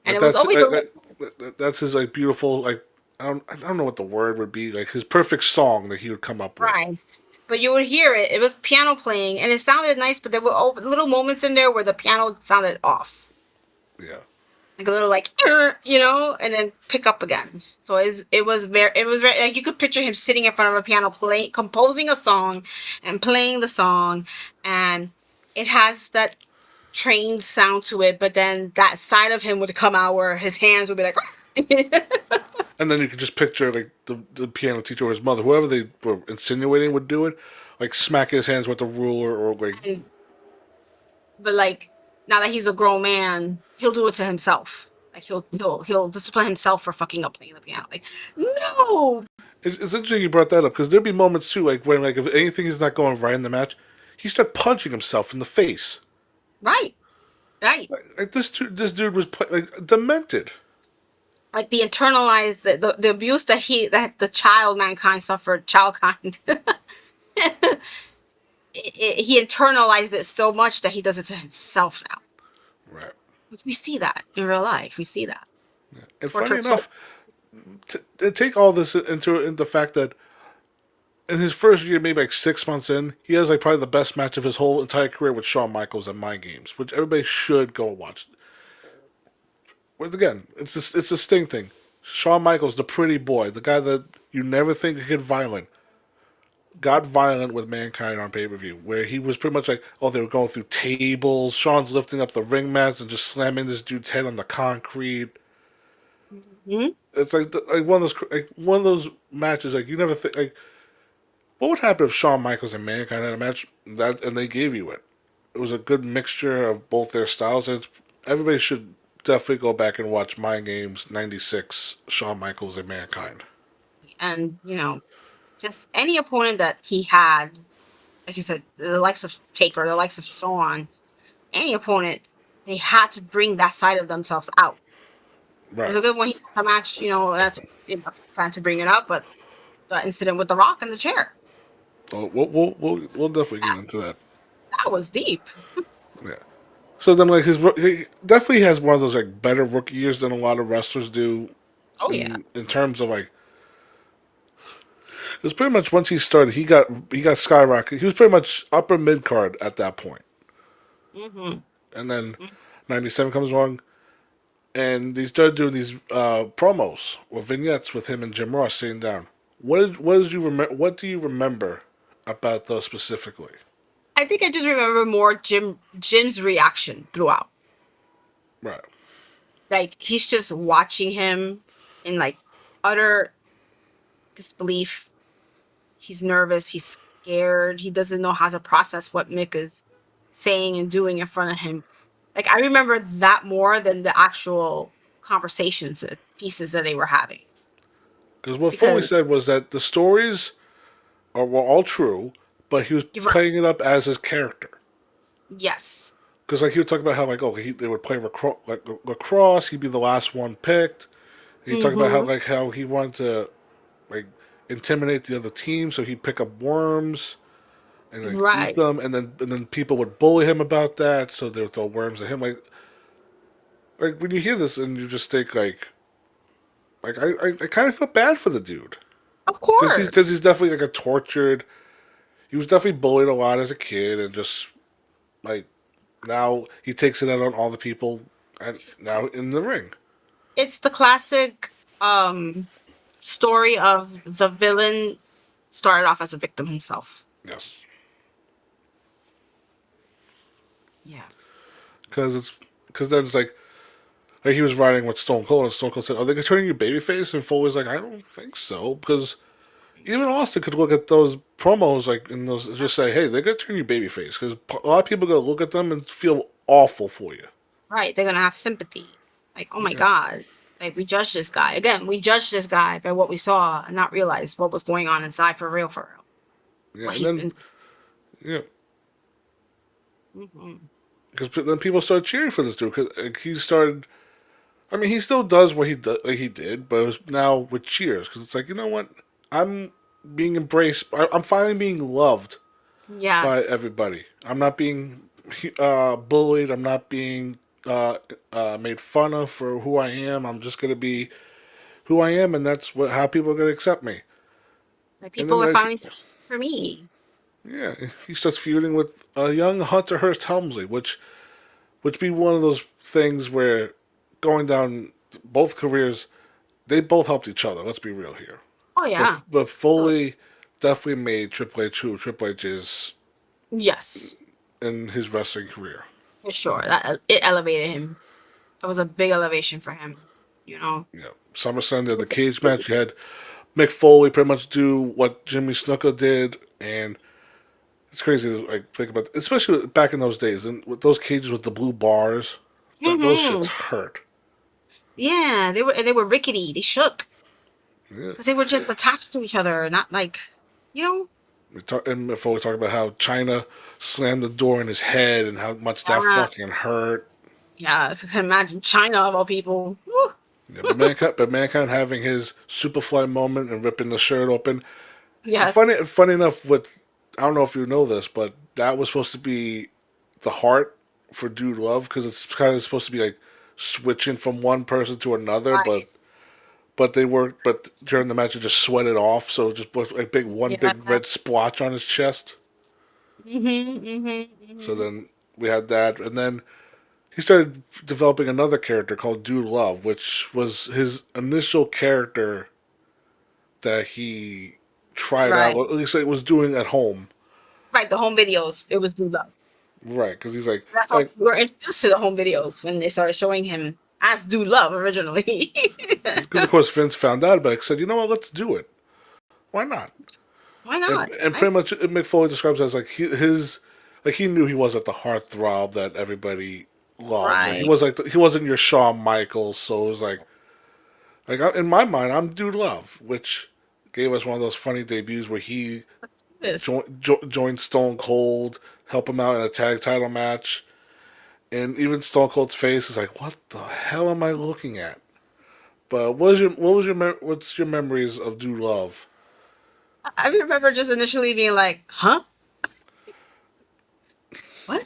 And Like it was always a little. that's his like beautiful like I don't know what the word would be, like his perfect song that he would come up with. Right. But you would hear it. It was piano playing, and it sounded nice. But there were little moments in there where the piano sounded off, Yeah. like a little like, and then pick up again. So it was very like you could picture him sitting in front of a piano, playing, composing a song, and playing the song, and it has that trained sound to it. But then that side of him would come out where his hands would be like. And then you could just picture like the piano teacher or his mother, whoever they were insinuating would do it, like smack his hands with a ruler or like And but like now that he's a grown man, he'll do it to himself. Like he'll discipline himself for fucking up playing the piano. Like no, it's interesting you brought that up because there'd be moments too, like when like if anything is not going right in the match, he start punching himself in the face. right, right. Like this dude was like demented. Like the internalized the abuse that the child mankind suffered, child kind. He internalized it so much that he does it to himself now. Right. We see that in real life. We see that And funny tortured soul. enough, take all this into the fact that in his first year, maybe like 6 months in, he has like probably the best match of his whole entire career with Shawn Michaels at My Games, which everybody should go watch. But again, it's a Sting thing. Shawn Michaels, the pretty boy, the guy that you never think could get violent, got violent with Mankind on pay per view, where he was pretty much like, oh, they were going through tables. Shawn's lifting up the ring mats and just slamming this dude's head on the concrete. Hmm. It's like one of those matches like you never think like what would happen if Shawn Michaels and Mankind had a match that and they gave you it. It was a good mixture of both their styles. Everybody should definitely go back and watch Mind Games '96, Shawn Michaels and Mankind. And just any opponent that he had, like you said, the likes of Taker, the likes of Shawn, any opponent, they had to bring that side of themselves out. There's Right. a good one he had a match, that's time to bring it up, but the incident with the rock and the chair. So we'll definitely get That, into that. that was deep. Yeah. So then, like he definitely has one of those like better rookie years than a lot of wrestlers do, Oh yeah. in terms of like. It was pretty much once he started, he got skyrocketed. He was pretty much upper mid card at that point, Hmm. and then '97 comes along, and he started doing these promos or vignettes with him and Jim Ross sitting down. What did you remember? What do you remember about those specifically? I think I just remember more Jim's reaction throughout. Right. Like he's just watching him in like utter disbelief. He's nervous. He's scared. He doesn't know how to process what Mick is saying and doing in front of him. Like I remember that more than the actual conversations, pieces that they were having. Because what Foley Because said was that the stories were all true, but he was you're right. playing it up as his character. Yes. Because like he would talk about how like they would play lacrosse, he'd be the last one picked. He talked about Mm-hmm. how he wanted to like intimidate the other team, so he'd pick up worms and like eat Right. them, and then people would bully him about that, so they would throw worms at him. Like when you hear this and you just think like I kind of feel bad for the dude Of because he's course. definitely like a tortured. He was definitely bullied a lot as a kid, and just like now he takes it out on all the people and now in the ring. It's the classic story of the villain started off as a victim himself. Yes, Yeah. because then it's like he was riding with Stone Cold, and Stone Cold said, "Are they turning you babyface?" And Foley's like, "I don't think so," because even Austin could look at those promos like in those and just say, "Hey, they're gonna turn you babyface," because a lot of people are gonna look at them and feel awful for you. Right. They're gonna have sympathy. Like, oh my Yeah, god. Like we judged this guy. Again, we judged this guy by what we saw and not realize what was going on inside for real, for real. yeah, What and he's then been. yeah, Hmm. because then people started cheering for this dude because he started. I mean, he still does what like he did, but it was now with cheers because it's like, you know what, I'm being embraced. I'm finally being loved by Yes. everybody. I'm not being bullied. I'm not being made fun of for who I am. I'm just gonna be who I am, and that's how people are gonna accept me. Like And then people are finally speaking for me. yeah, he starts feuding with a young Hunter Hearst Helmsley, which be one of those things where going down both careers, they both helped each other. Let's be real here. Oh yeah. But Oh, Foley definitely made Triple H who Triple H is yes. in his wrestling career. For sure. That it elevated him. That was a big elevation for him. You know. Yeah, SummerSlam did the cage match. You had Mick Foley pretty much do what Jimmy Snuka did, and it's crazy to like think about, especially back in those days and with those cages with the blue bars. Those shits Hmm. hurt. Yeah, they were rickety. They shook Yeah. because they were just attached to each other, not like, you know. And before we talk about how China slammed the door in his head and how much that Yeah, fucking hurt. yeah. So I can imagine China of all people. Woo. Yeah, but mankind having his Superfly moment and ripping the shirt open. Yes. Funny enough, with I don't know if you know this, but that was supposed to be the heart for Dude Love because it's kind of supposed to be like switching from one person to another, Right. but they were but during the match it just sweated off, so it just was a big Yeah. red splotch on his chest. Mhm. Mhm. So Mhm. then we had that, and then he started developing another character called Dude Love, which was his initial character that he tried out, Right. or at least it was doing at home. Right. The home videos. It was Do Love. Right, because he's That's how like, we were introduced to the home videos when they started showing him as Do Love originally. because of course Vince found out about it. Said, you know what, let's do it. Why not? Why not? And Right. pretty much Mick Foley describes it as like his like he knew he wasn't the heartthrob that everybody loved. Like Right. he wasn't your Shawn Michaels. So it was in my mind, I'm Dude Love, which gave us one of those funny debuts where he Yes. joined Stone Cold, help him out in a tag title match, and even Stone Cold's face is like, "What the hell am I looking at?" But what's your memories of Dude Love? I remember just initially being like, "Huh? What?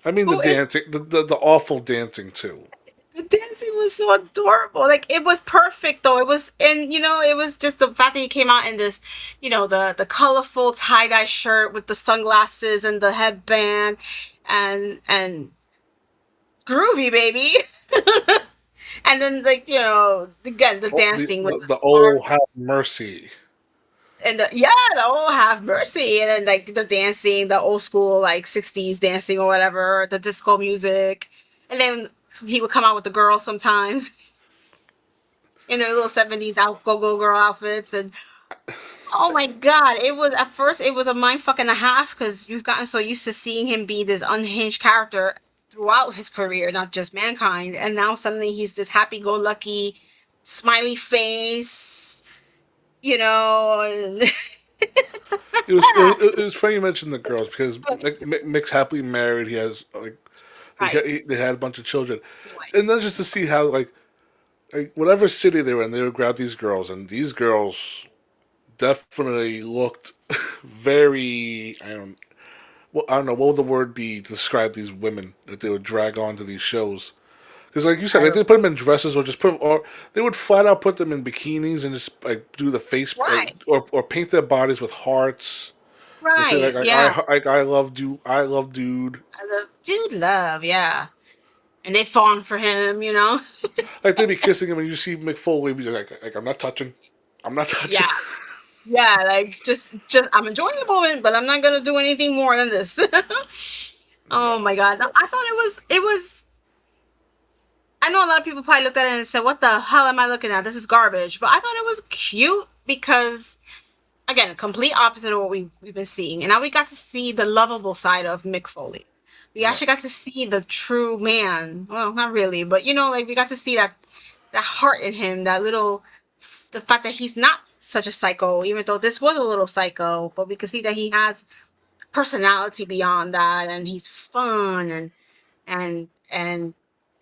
I mean, the Who is?" dancing, the awful dancing too. The dancing was so adorable. Like it was perfect though. It was, and it was just the fact that he came out in this, the colorful tie dye shirt with the sunglasses and the headband, and groovy baby. And then like again the Oh, dancing with the the arm oh have mercy. and the oh have mercy, and then like the dancing, the old school like 60s dancing or whatever, the disco music, and then he would come out with the girls sometimes in their little 70s out go girl outfits. And oh my god, it was at first it was a mind fuck and a half because you've gotten so used to seeing him be this unhinged character throughout his career, not just Mankind, and now suddenly he's this happy go lucky smiley face, you know. It was funny you mentioned the girls because Mick's happily married. He has Right. they had a bunch of children, Right. and then just to see how whatever city they were in, they would grab these girls, and these girls definitely looked very I don't know what would the word be to describe these women that they would drag onto these shows. Because, like you said, I like don't they put them in dresses or just put them, or they would flat out put them in bikinis and just like do the face, Right. or paint their bodies with hearts and say Right. Yeah. I love dude. I love dude love, yeah. And they fawn for him, you know? Like they'd be kissing him and you see Mick Foley be like I'm not touching. Yeah. Yeah, like just I'm enjoying the moment, but I'm not gonna do anything more than this. Oh Yeah, my god. No, I thought it was I know a lot of people probably looked at it and said, "What the hell am I looking at? This is garbage." But I thought it was cute because again, complete opposite of what we've been seeing. And now we got to see the lovable side of Mick Foley. We Right. actually got to see the true man. Well, not really, but like we got to see that heart in him, that little, the fact that he's not such a psycho, even though this was a little psycho, but we could see that he has personality beyond that, and he's fun, and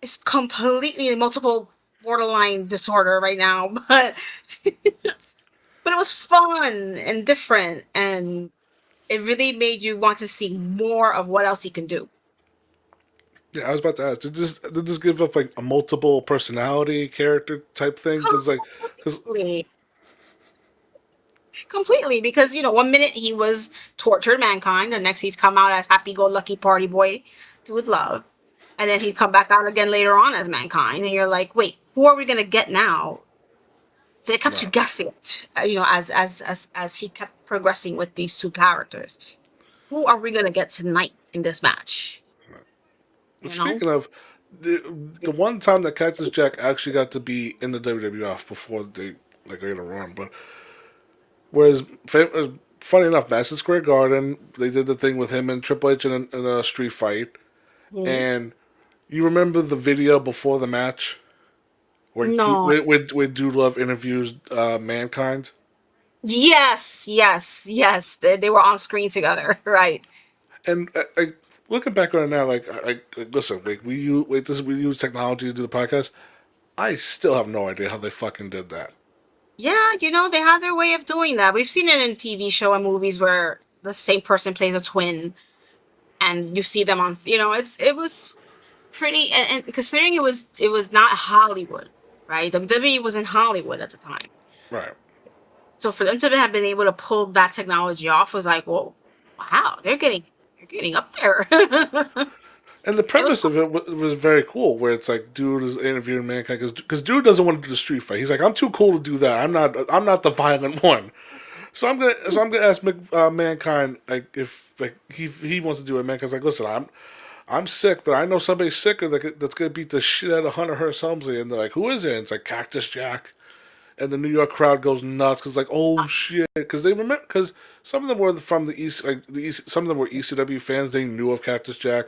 it's completely multiple borderline disorder right now, but it was fun and different, and it really made you want to see more of what else he can do. Yeah, I was about to ask. Did this give up like a multiple personality character type thing? Because Completely. Completely, because one minute he was tortured mankind, the next he'd come out as happy-go-lucky party boy with love, and then he'd come back out again later on as mankind, and you're like, wait, who are we gonna get now? So it kept you right. guessing, as he kept progressing with these two characters. Who are we gonna get tonight in this match? But You know? speaking of the one time that Cactus Jack actually got to be in the WWF before they like later on, but whereas funny enough, Madison Square Garden, they did the thing with him and Triple H in a street fight, Mhm. and you remember the video before the match where No. where Dude Love interviews Mankind. Yes, yes, yes. They were on screen together, right? And looking back on it now, listen, like we use technology to do the podcast. I still have no idea how they fucking did that. Yeah, they have their way of doing that. We've seen it in TV show and movies where the same person plays a twin, and you see them on. It was pretty, and considering it was not Hollywood, right? WWE was in Hollywood at the time, Right. so for them to have been able to pull that technology off was like, well, wow, they're getting up there. And the It was premise of it was very cool, where it's like Dude is interviewing Mankind because Dude doesn't want to do the street fight. He's like, I'm too cool to do that. I'm not the violent one. So I'm gonna ask Mankind like if like he wants to do it. Mankind's like, listen, I'm sick, but I know somebody sicker that's gonna beat the shit out of Hunter Hearst Helmsley. And they're like, who is it? And it's like Cactus Jack. And the New York crowd goes nuts because like, oh shit, because they remember because some of them were from the East, like the East. Some of them were ECW fans. They knew of Cactus Jack,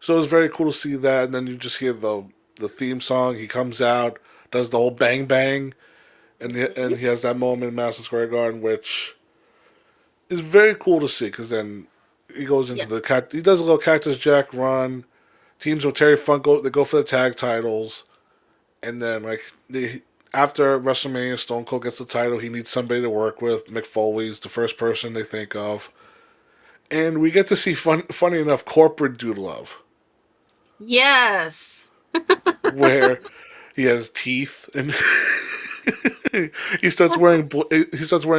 so it was very cool to see that. And then you just hear the theme song. He comes out, does the whole bang bang, and he has that moment in Madison Square Garden, which is very cool to see. Because then he goes into yeah, the cat. He does a little Cactus Jack run. Teams with Terry Funk they go for the tag titles, and then like after WrestleMania, Stone Cold gets the title. He needs somebody to work with. Mick Foley's the first person they think of, and we get to see funny enough, corporate Dude Love, yes. where he has teeth and he starts wearing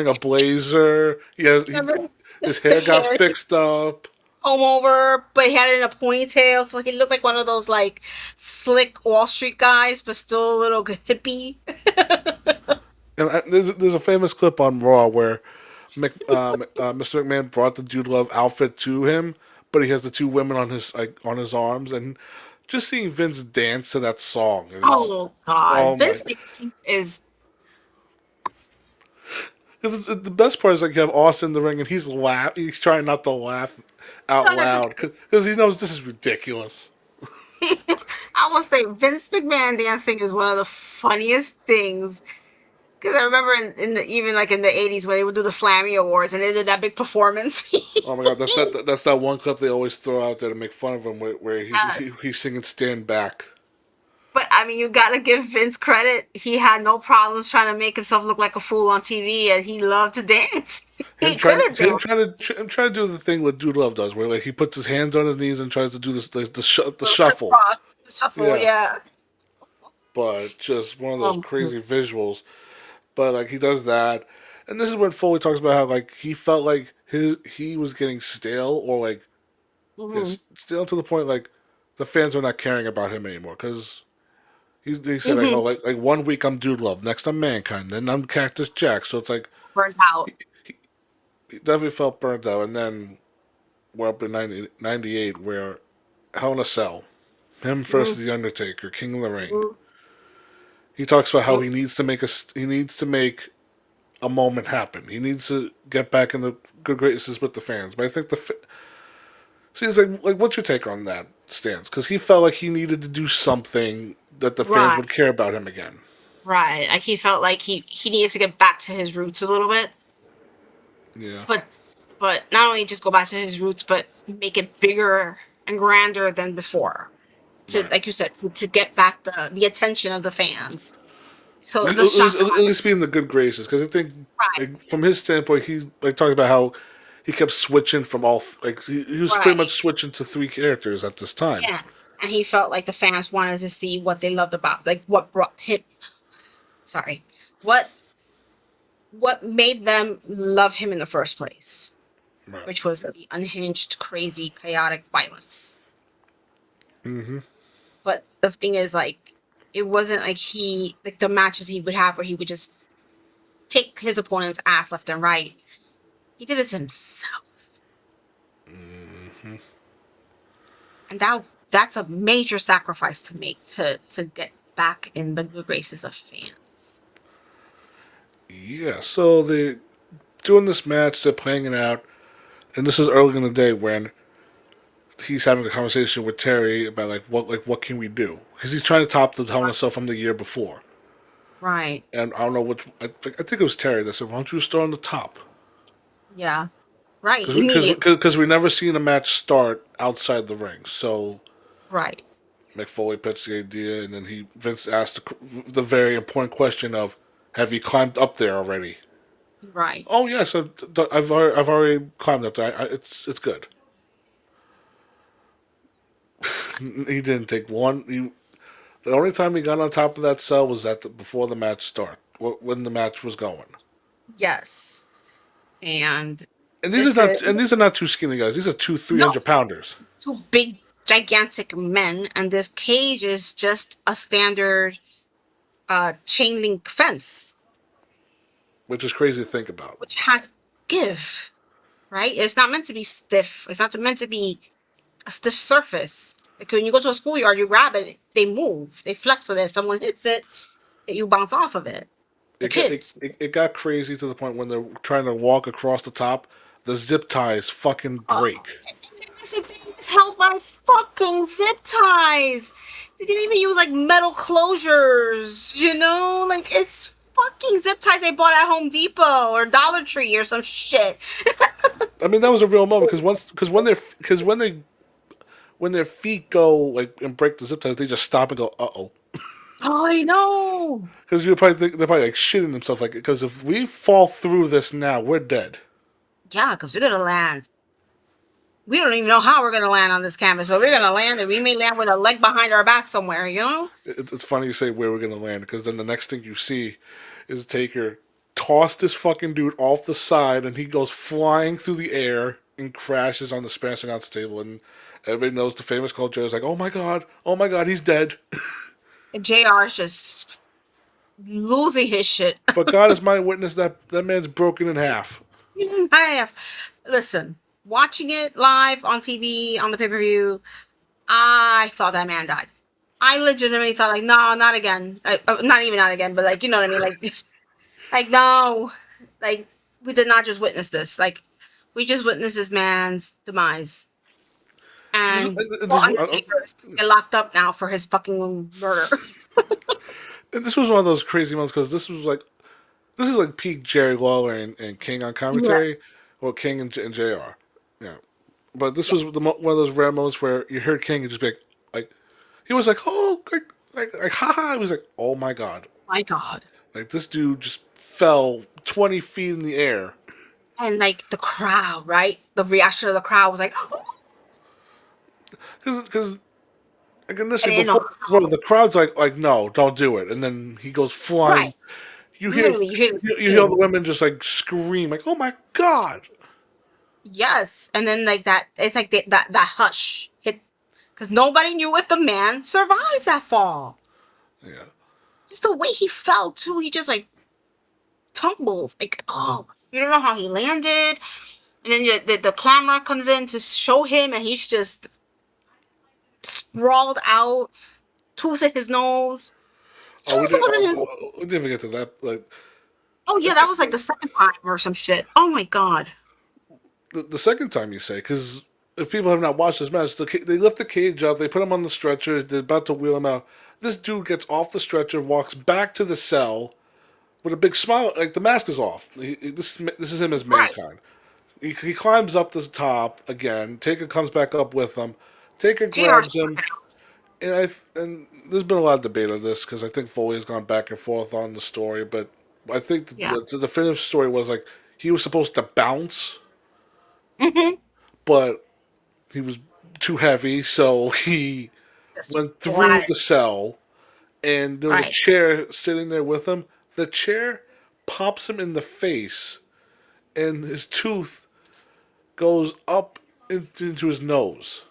a blazer. Remember His the hair got hair fixed up. comb over, but he had it in a ponytail, so he looked like one of those like slick Wall Street guys, but still a little hippie. And there's a famous clip on Raw where Mr. McMahon brought the Dude Love outfit to him, but he has the two women on his arms, and just seeing Vince dance to that song is Oh God, oh my. Vince dancing is Because the best part is like you have Austin in the ring and he's trying not to laugh out trying not to. loud because he knows this is ridiculous. I will say Vince McMahon dancing is one of the funniest things. Because I remember even like in the '80s when they would do the Slammy Awards and they did that big performance. Oh my god, that's that one clip they always throw out there to make fun of him where Yes. he's singing "Stand Back." But I mean, you gotta give Vince credit. He had no problems trying to make himself look like a fool on TV, and he loved to dance. Him He trying couldn't him do trying to do the thing what Dude Love does, where like he puts his hands on his knees and tries to do the the shuffle. the shuffle. Yeah, Yeah. but just one of those Um, crazy visuals. But like he does that, and this is when Foley talks about how like he felt like he was getting stale or like mhm, yes, stale to the point like the fans are not caring about him anymore because he said like oh mhm. like 1 week I'm Dude Love, next I'm Mankind, then I'm Cactus Jack. So it's like Burnt out. he definitely felt burnt out, and then we're up in 98 where Hell in a Cell, him Mhm, versus the Undertaker, King of the Ring. mhm. He talks about how And he needs to make a moment happen. He needs to get back in the good graces with the fans. But I think See, it's like what's your take on that stance? Because he felt like he needed to do something that the fans Right, would care about him again. right. Like he felt like he needed to get back to his roots a little bit, Yeah, but not only just go back to his roots, but make it bigger and grander than before. To right. like you said, to get back the attention of the fans. So At the shock value. least be in the good graces. Because I think, Right, like, from his standpoint, he like talked about how he kept switching from like he was pretty much right. switching to three characters at this time. Yeah. And he felt like the fans wanted to see what they loved about, like what brought him, sorry, what made them love him in the first place, Right. which was the unhinged, crazy, chaotic violence. Mm-hmm. But the thing is, like, it wasn't like he, like the matches he would have where he would just kick his opponent's ass left and right. He did it to himself. Mm-hmm. And that's a major sacrifice to make to get back in the good graces of fans. Yeah. So they doing this match. They're playing it out, and this is early in the day when he's having a conversation with Terry about what can we do, because he's trying to top the Hell in a Cell from the year before. Right. And I don't know which. I think it was Terry that said, "Why don't you start on the top?" Yeah. Right. Because Immediately. we never seen a match start outside the ring. So Right. Mick Foley pitched the idea, and then Vince asked the very important question of, "Have you climbed up there already?" Right. Oh yes, I've already climbed up there. It's good. He didn't take one. The only time he got on top of that cell was before the match start, when the match was going. Yes. And And this is these are not two skinny guys. These are two three no hundred pounders, two big gigantic men, and this cage is just a standard chain link fence, which is crazy to think about. which has give, right? It's not meant to be stiff. It's not meant to be a stiff surface. Like when you go to a schoolyard, you grab it, they move, they flex so that if someone hits it, you bounce off of it. The kids. It got crazy to the point when they're trying to walk across the top, the zip ties fucking Oh, break. it's held by fucking zip ties. They didn't even use like metal closures, you know? Like it's fucking zip ties they bought at Home Depot or Dollar Tree or some shit. I mean, that was a real moment because when their feet go like and break the zip ties, they just stop and go, "Uh oh." Oh, I know. Because you probably think they're probably like shitting themselves, like, because if we fall through this now, we're dead. Yeah, because we're gonna land. We don't even know how we're gonna land on this canvas, but we're gonna land and we may land with a leg behind our back somewhere, you know? It's funny you say where we're gonna land, because then the next thing you see is Taker toss this fucking dude off the side, and he goes flying through the air and crashes on the Spanish announce table, and everybody knows the famous call. Joe's like, oh my god, he's dead." And JR is just losing his shit. But God is my witness that that man's broken in half. I have. Listen, watching it live on TV on the pay per view, I thought that man died. I legitimately thought, like, no, not again. Not even not again, but like, you know what I mean? Like, like no, like we did not just witness this. Like, we just witnessed this man's demise, and And well, this, Undertaker's get locked up now for his fucking murder. and this was one of those crazy moments, because this is like peak Jerry Lawler and King on Yeah, commentary, or King and Jr. Yeah, but this yeah. was one of those rare moments where you heard King and just be like he was like, oh, like haha. He was like, oh my god, My God. like this dude just fell 20 feet in the air. And like the crowd, right? The reaction of the crowd was like, Because like and initially you know, before the crowd's like no, don't do it, and then he goes flying. right? You hear Literally, you hear the you hear all scream. the women just like scream like, oh my god. Yes, and then like that, it's like that hush hit because nobody knew if the man survived that fall. Yeah. Just the way he fell too, he just like tumbles. Like, oh, you don't know how he landed, and then the camera comes in to show him, and he's just sprawled out, tooth in his nose, Oh, tooth in his. we didn't even get to that. Like Oh I yeah, that think was like the second time or some shit. Oh my god. the second time you say, because if people have not watched this match, they lift the cage up, they put him on the stretcher, they're about to wheel him out. This dude gets off the stretcher, walks back to the cell with a big smile, like the mask is off. This is him as Right. mankind. He climbs up to the top again. Taker comes back up with him. Taker JR's grabs him, and there's been a lot of debate on this because I think Foley has gone back and forth on the story, but I think Yeah. the definitive story was like he was supposed to bounce, Mm-hmm. but he was too heavy, so he Just went through flat. the cell, and there was a Right. chair sitting there with him. The chair pops him in the face, and his tooth goes up into his nose.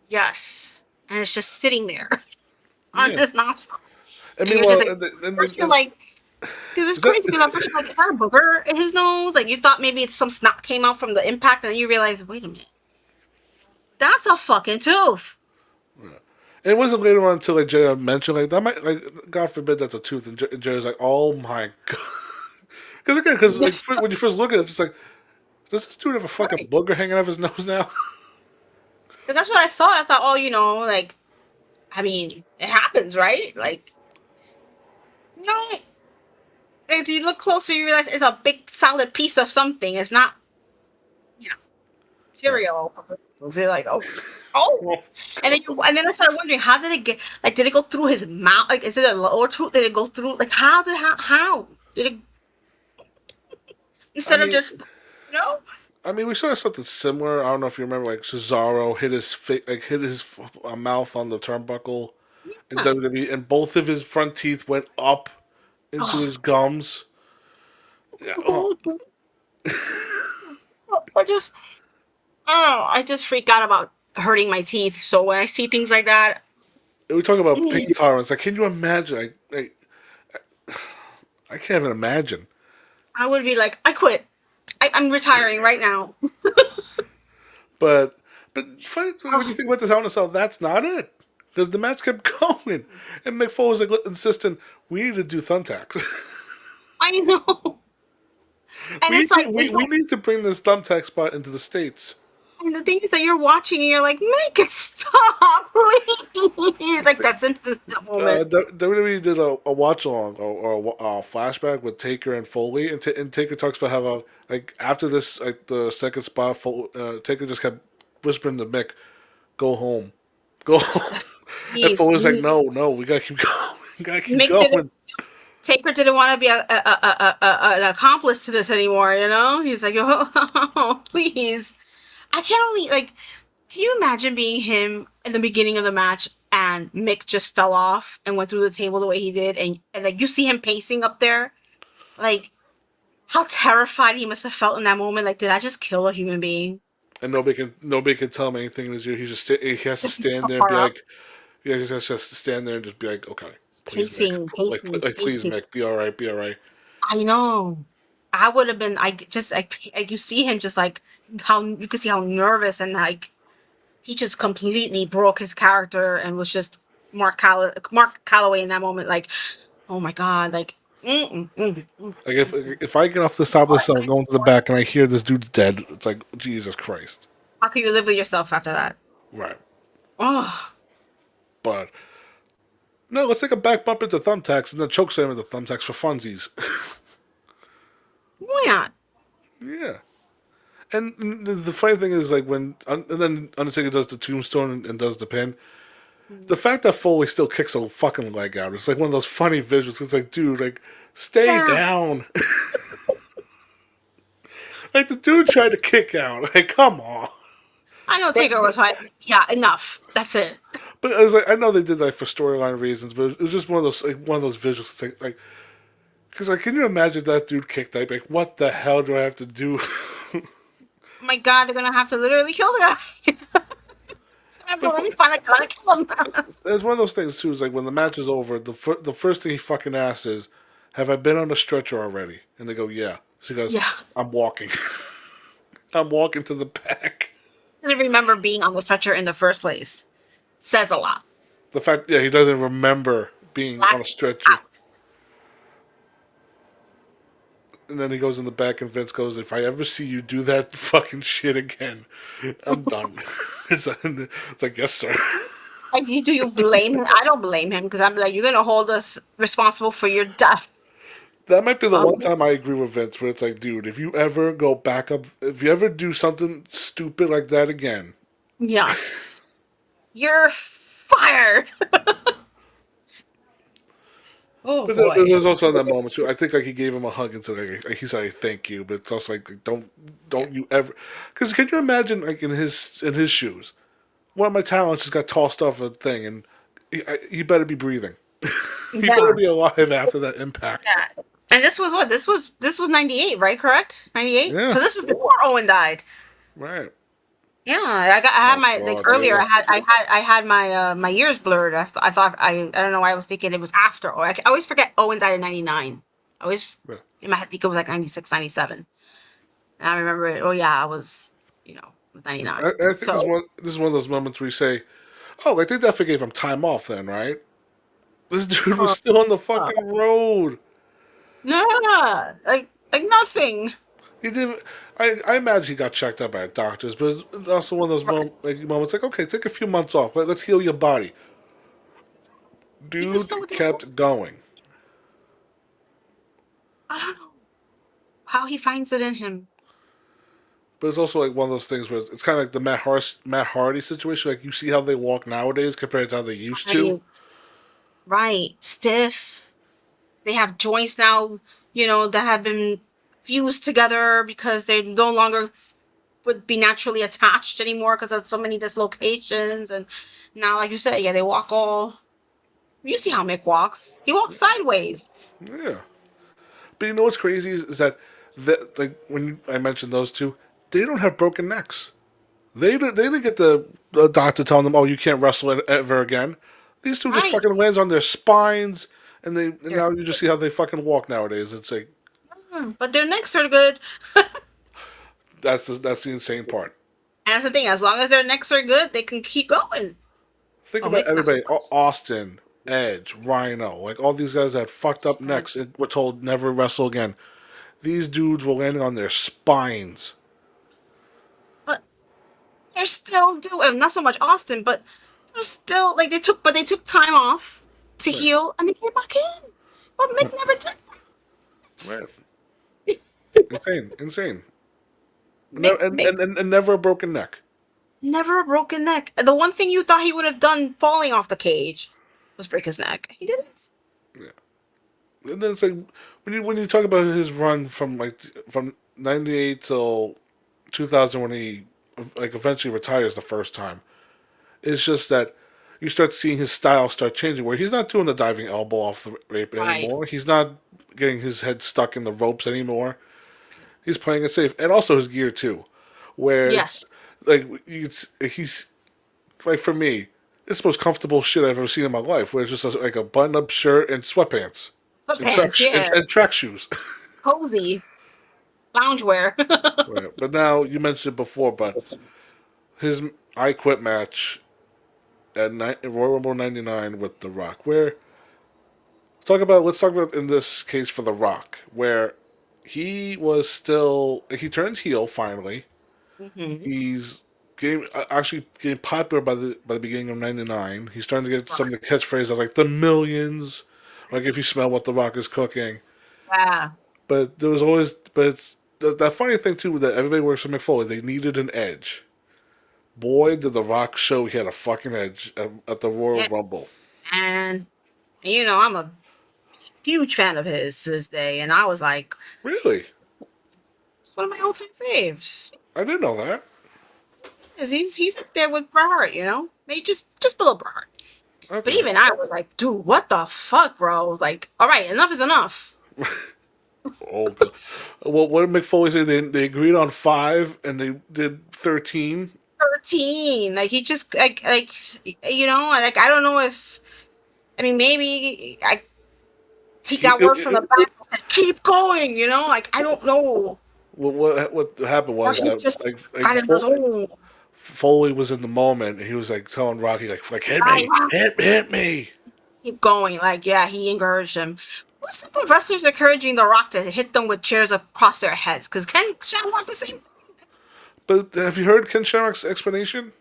Yes. And it's just sitting there on Yeah, his nostril. I And mean, you're just well, like, first you're like, because it's is that, crazy because at first you're like, is that a booger in his nose? Like you thought maybe it's some snot came out from the impact, and then you realize, wait a minute, that's a fucking tooth. and it wasn't later on until like Jay mentioned like that might like God forbid that's a tooth, and Jay was like, oh my god, because like when you first look at it, it's just like, does this dude have a fucking Right. booger hanging out of his nose now? Because that's what I thought. I thought, oh, like, I mean, it happens, right? Like, no. If you look closer, you realize it's a big solid piece of something. It's not, you know, Right. material. They're like, oh. Well, And then I started wondering, how did it get? Like, did it go through his mouth? Like, is it a lower tooth? Did it go through? Like, how did it? I Instead of mean, just, you know, we saw something similar. I don't know if you remember, like Cesaro hit his mouth on the turnbuckle in yeah. WWE, and both of his front teeth went up into his gums. Yeah, oh, Oh, I just, oh, I just freak out about hurting my teeth. So when I see things like that, we talk about pain mm, tolerance. Like, can you imagine? I can't even imagine. I would be like, I quit. I'm retiring right now. But funny, when you think about this Hell in a Cell, that's not it. Because the match kept going, and Mick Foley was like insistent, we need to do thumbtacks. I know. And we, it's like, we need to bring this thumbtack spot into the states. and the thing is that you're watching and you're like, make it stop, please. Like that's in that moment. WWE did a watch along or a flashback with Taker and Foley, and Taker talks about how like after this like the second spot, Taker just kept whispering to Mick, "Go home, go home," Just and please. Foley's like, "No, no, we gotta keep going, we gotta keep Mick didn't going." Taker didn't want to be an accomplice to this anymore, you know? He's like, oh, please. I can't only like can you imagine being him in the beginning of the match and Mick just fell off and went through the table the way he did and like you see him pacing up there? Like how terrified he must have felt in that moment. Like, did I just kill a human being? And nobody can tell him anything in his ear. He has to Just stand there and far be up, like, yeah, he has to stand there and just be like, okay, please, Mick, pacing, pacing, please, pacing. Mick, be all right, be all right. I know. I would have been. I just like you see him just like how you could see how nervous and like he just completely broke his character and was just Mark Calloway in that moment. Like, oh my god, like. Like if I get off the top of the cell, going to the back, and I hear this dude's dead, it's like Jesus Christ, How can you live with yourself after that? right? Oh, But no, let's take a back bump into thumbtacks and then choke slam into thumbtacks for funsies. why not? Yeah. And the funny thing is, like and then Undertaker does the tombstone and does the pin. The fact that Foley still kicks a fucking leg out, it's like one of those funny visuals. It's like, dude, like, stay Yeah, down. Like the dude tried to kick out. Like, come on. I know But Taker was like, yeah, enough. That's it. but I was like, I know they did that for storyline reasons, but it was just one of those visuals. It's like, because like, can you imagine if that dude kicked? Like, what the hell do I have to do? Oh my god, they're gonna have to literally kill the guy. It's gonna have to really find a gun to kill him. It's one of those things too. Is like when the match is over, the first thing he fucking asks is, "Have I been on a stretcher already?" And they go, "Yeah." She goes, Yeah, "I'm walking. I'm walking to the back." I didn't remember being on the stretcher in the first place. Says a lot. The fact, yeah, he doesn't remember being on a Black stretcher. out. And then he goes in the back, and Vince goes, "If I ever see you do that fucking shit again, I'm done." It's like, yes, sir. Like, do you blame him? I don't blame him because I'm like, you're gonna hold us responsible for your death. That might be the one Um, time I agree with Vince, where it's like, dude, if you ever go back up, if you ever do something stupid like that again, yes, you're fired. Oh but there's boy. also that moment too. I think like he gave him a hug and said, like, he said, "I thank you," but it's also like, don't you ever, because can you imagine like in his shoes, one of my talents just got tossed off a thing, and he better be breathing. He better Yeah. be alive after that impact. Yeah. And this was what? This was 98, right? Correct? 98? Yeah, So this was before Owen died. right. Yeah, I had Oh my like God, earlier. yeah, I had my my years blurred. I thought I don't know why I was thinking it was after. Or I always forget Owen died in 99. I always yeah. in my head think it was like 96, 97. And I remember it. Oh yeah, I was it was 99. I think So this is one of those moments where you say, "Oh, like they definitely gave him time off then, right?" This dude was uh, still on the uh, fucking road. no, like nothing. He did. I imagine he got checked out by doctors, but it's also one of those Right. moments like, okay, take a few months off. Let's heal your body. You just Dude know what they kept going. I don't know how he finds it in him. But it's also like one of those things where it's kind of like the Matt Hardy situation. Like you see how they walk nowadays compared to how they used to. Right, right, stiff. They have joints now, that have been fused together because they no longer would be naturally attached anymore because of so many dislocations. And now, like you said, yeah, they walk all. You see how Mick walks? He walks sideways. Yeah. But you know what's crazy is that like when I mentioned those two, they don't have broken necks. They didn't get the doctor telling them, "Oh, you can't wrestle ever again." These two just Right. fucking lands on their spines, and They're now you just see how they fucking walk nowadays. It's like but their necks are good. And that's the insane part. that's the thing. As long as their necks are good, they can keep going. Think Oh, about Mick, not so everybody: much. Austin, Edge, Rhino, like all these guys that had fucked up necks and were told never wrestle again. These dudes were landing on their spines. But they're still doing not so much Austin, but they're still like they took time off to Right, heal and they came back in. But Mick never did right. that. Insane, insane, Mick Mick and never a broken neck. never a broken neck. The one thing you thought he would have done falling off the cage was break his neck. He didn't. And then it's like when you talk about his run from '98 till 2000 when he like eventually retires the first time, it's just that you start seeing his style start changing where he's not doing the diving elbow off the apron Right. anymore. He's not getting his head stuck in the ropes anymore. He's playing it safe, and also his gear too, where Yes. it's like he's like for me. It's the most comfortable shit I've ever seen in my life. Where it's just like a button-up shirt and sweatpants and Sweatpants, yeah. track shoes. Cozy. Loungewear. Right. But now you mentioned it before, but his I Quit match at Royal Rumble '99 with The Rock, where let's talk about in this case for The Rock, where he turns heel finally. hmm He's actually getting popular by the beginning of '99. He's starting to get some of the catchphrases like the millions, like if you smell what The Rock is cooking. Yeah. But there was always, but it's that funny thing too that everybody works for Mick Foley. They needed an edge. Boy, did The Rock show he had a fucking edge at the Royal Yeah. Rumble. And I'm a huge fan of his to this day. And I was like, Really? one of my all-time faves. I didn't know that. He's up there with Bret Hart. Maybe just below Bret Hart. But Okay. even I was like, dude, what the fuck, bro? I was like, all right, enough is enough. Oh, but, well, what did Mick Foley say? They agreed on 5 and they did 13. 13. Like he just like like I don't know if maybe he He, got word from the back that said, keep going, like I don't know. what happened Or was he that just like got in his own Foley was in the moment. And he was like telling Rocky like hit right, me, hit me. keep going. Like, yeah, he encouraged him. What's the wrestlers encouraging The Rock to hit them with chairs across their heads? Because Ken Shamrock the same. But have you heard Ken Shamrock's explanation?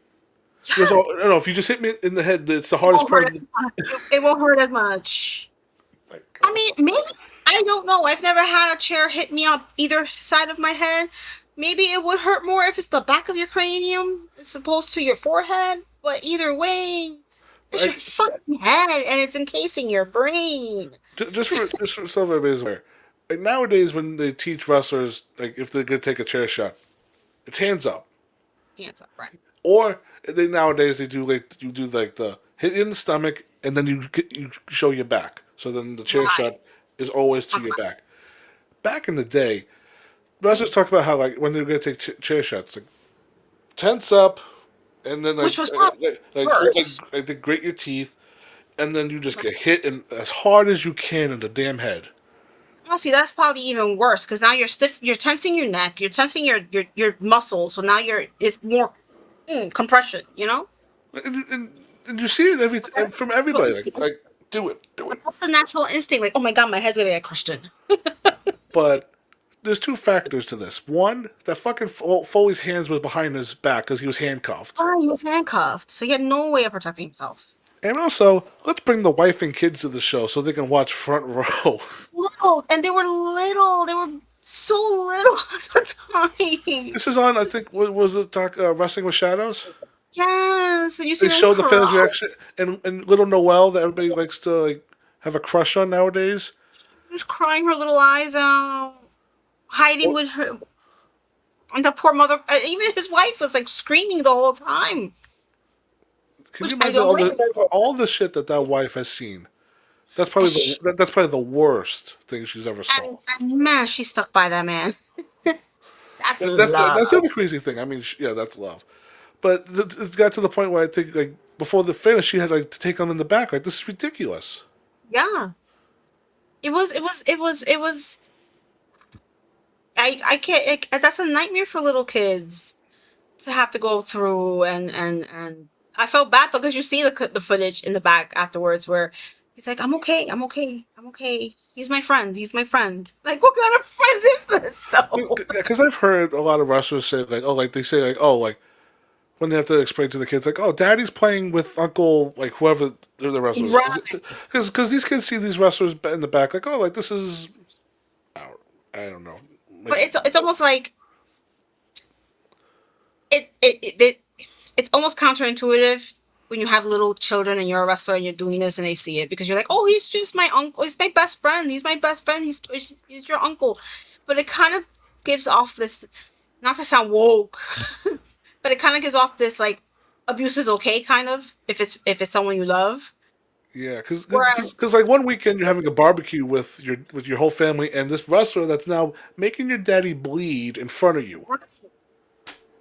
He goes, Yeah, "Oh, no, if you just hit me in the head, it's the it hardest won't part hurt of as the." much. It won't hurt as much. Like, I mean, maybe I don't know. I've never had a chair hit me on either side of my head. Maybe it would hurt more if it's the back of your cranium as opposed to your forehead. But either way, it's your like, fucking head and it's encasing your brain. just for some everybody's aware. Like nowadays, when they teach wrestlers, like if they're gonna take a chair shot, it's hands up. Hands up, right? Or they nowadays they do like you do like the hit in the stomach and then you show your back. So then the chair Right. shot is always to your back. Back in the day, wrestlers talk about how like when they're gonna take chair shots, like tense up, and then Which was not worse. like they grate your teeth, and then you just get hit as hard as you can in the damn head. Honestly, that's probably even worse because now you're stiff. You're tensing your neck. You're tensing your muscles. So now it's more compression. You know. And you see it from everybody. Like do it, do it. That's the natural instinct. Like, oh my god, my head's gonna get crushed in. But there's two factors to this. One, that fucking Foley's hands was behind his back because he was handcuffed. Oh, he was handcuffed, so he had no way of protecting himself. And also, let's bring the wife and kids to the show so they can watch front row. Little, and they were little. They were so little at the time. This is on, I think, what was it, Wrestling with Shadows? Yes, and you see They them show the fans' cry. reaction. And little Noelle that everybody likes to like have a crush on nowadays. Just crying her little eyes out, hiding Well, with her. And the poor mother, even his wife was like screaming the whole time, can which you I imagine don't blame her. all the shit that wife has seen? And, she, That's probably the worst thing she's ever saw. and man, she stuck by that man. That's That's the love. other crazy thing. I mean, yeah, that's love. But it got to the point where I think like before the finish, she had like to take him in the back. Like this is ridiculous. Yeah, it was. It was. It was. It was. I can't. That's a nightmare for little kids to have to go through, and I felt bad for because you see the footage in the back afterwards where he's like, "I'm okay. I'm okay. I'm okay. He's my friend. He's my friend." Like, what kind of friend is this though? Because I've heard a lot of wrestlers say like, oh, like they say like, oh, like when they have to explain to the kids like, oh, Daddy's playing with Uncle like whoever the wrestler is, Right. because these kids see these wrestlers in the back like, oh, like this is I don't know. But Like, it's almost like it it's almost counterintuitive when you have little children and you're a wrestler and you're doing this and they see it because you're like, oh, he's just my uncle. He's my best friend. He's my best friend. He's your uncle. But it kind of gives off this, not to sound woke, but it kind of gives off this like abuse is okay kind of if it's someone you love. yeah, Whereas because like one weekend you're having a barbecue with your whole family and this wrestler that's now making your daddy bleed in front of you.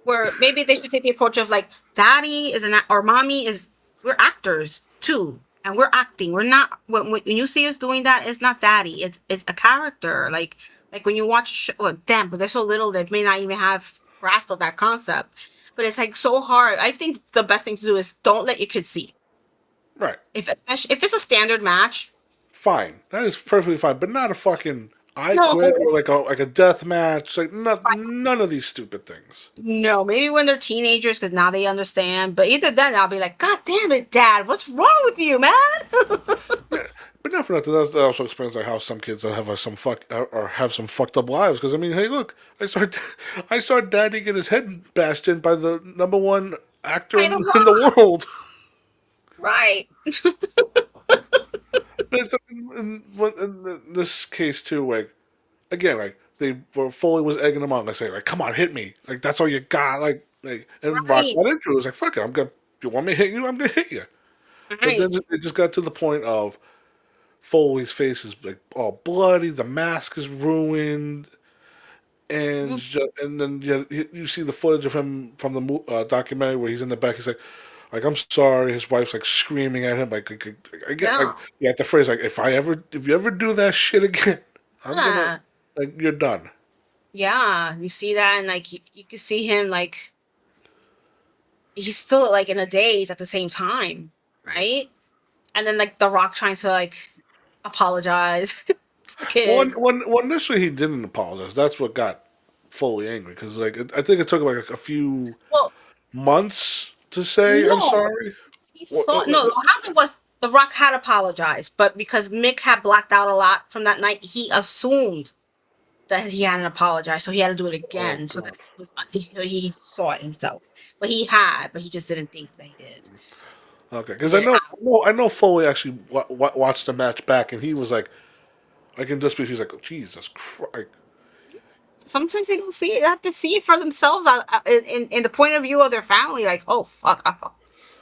where maybe they should take the approach of like daddy is or mommy is we're actors too and we're acting we're not when you see us doing that it's not daddy it's a character like when you watch a show, well, damn but they're so little they may not even have grasp of that concept but it's like so hard. I think the best thing to do is don't let your kids see Right. if it's a standard match. Fine. That is perfectly fine, but not a fucking I No, quit or like a death match. Like none of these stupid things. no, maybe when they're teenagers because now they understand. But either then, I'll be like, God damn it, Dad, what's wrong with you, man? Yeah, but not for nothing. That also explains like how some kids have some or have some fucked up lives. Because I mean, hey, look, I saw Daddy get his head bashed in by the number one actor By the in the rock, world. right? But it's, in this case too, like again, like they were Foley was egging him on, like saying, like, "Come on, hit me! Like that's all you got!" And Rock Right, got into it. It was like, "Fuck it, I'm gonna. You want me to hit you? I'm gonna hit you." But then right. it just got to the point of Foley's face is like all bloody, the mask is ruined, Mhm. and then you see the footage of him from the documentary where he's in the back. He's like I'm sorry. His wife's like screaming at him. I get Yeah, the phrase like if you ever do that shit again, I'm gonna yeah, like you're done. yeah. You see that, and like you can see him like he's still like in a daze at the same time, right? And then like The Rock trying to like apologize. It's the Well, kid. initially he didn't apologize. That's what got Foley angry because like I think it took like a few Well, months to say I'm no. sorry. He Well, thought no. What happened was The Rock had apologized, but because Mick had blacked out a lot from that night, he assumed that he hadn't apologized, so he had to do it oh again. So that god. he saw it himself, but he had, but he just didn't think that he did. Okay, He because didn't have. I know Foley actually watched the match back, and he was like, I can just be. He's like, oh, Jesus Christ. Sometimes they don't see it. They have to see it for themselves in the point of view of their family. Like, oh fuck,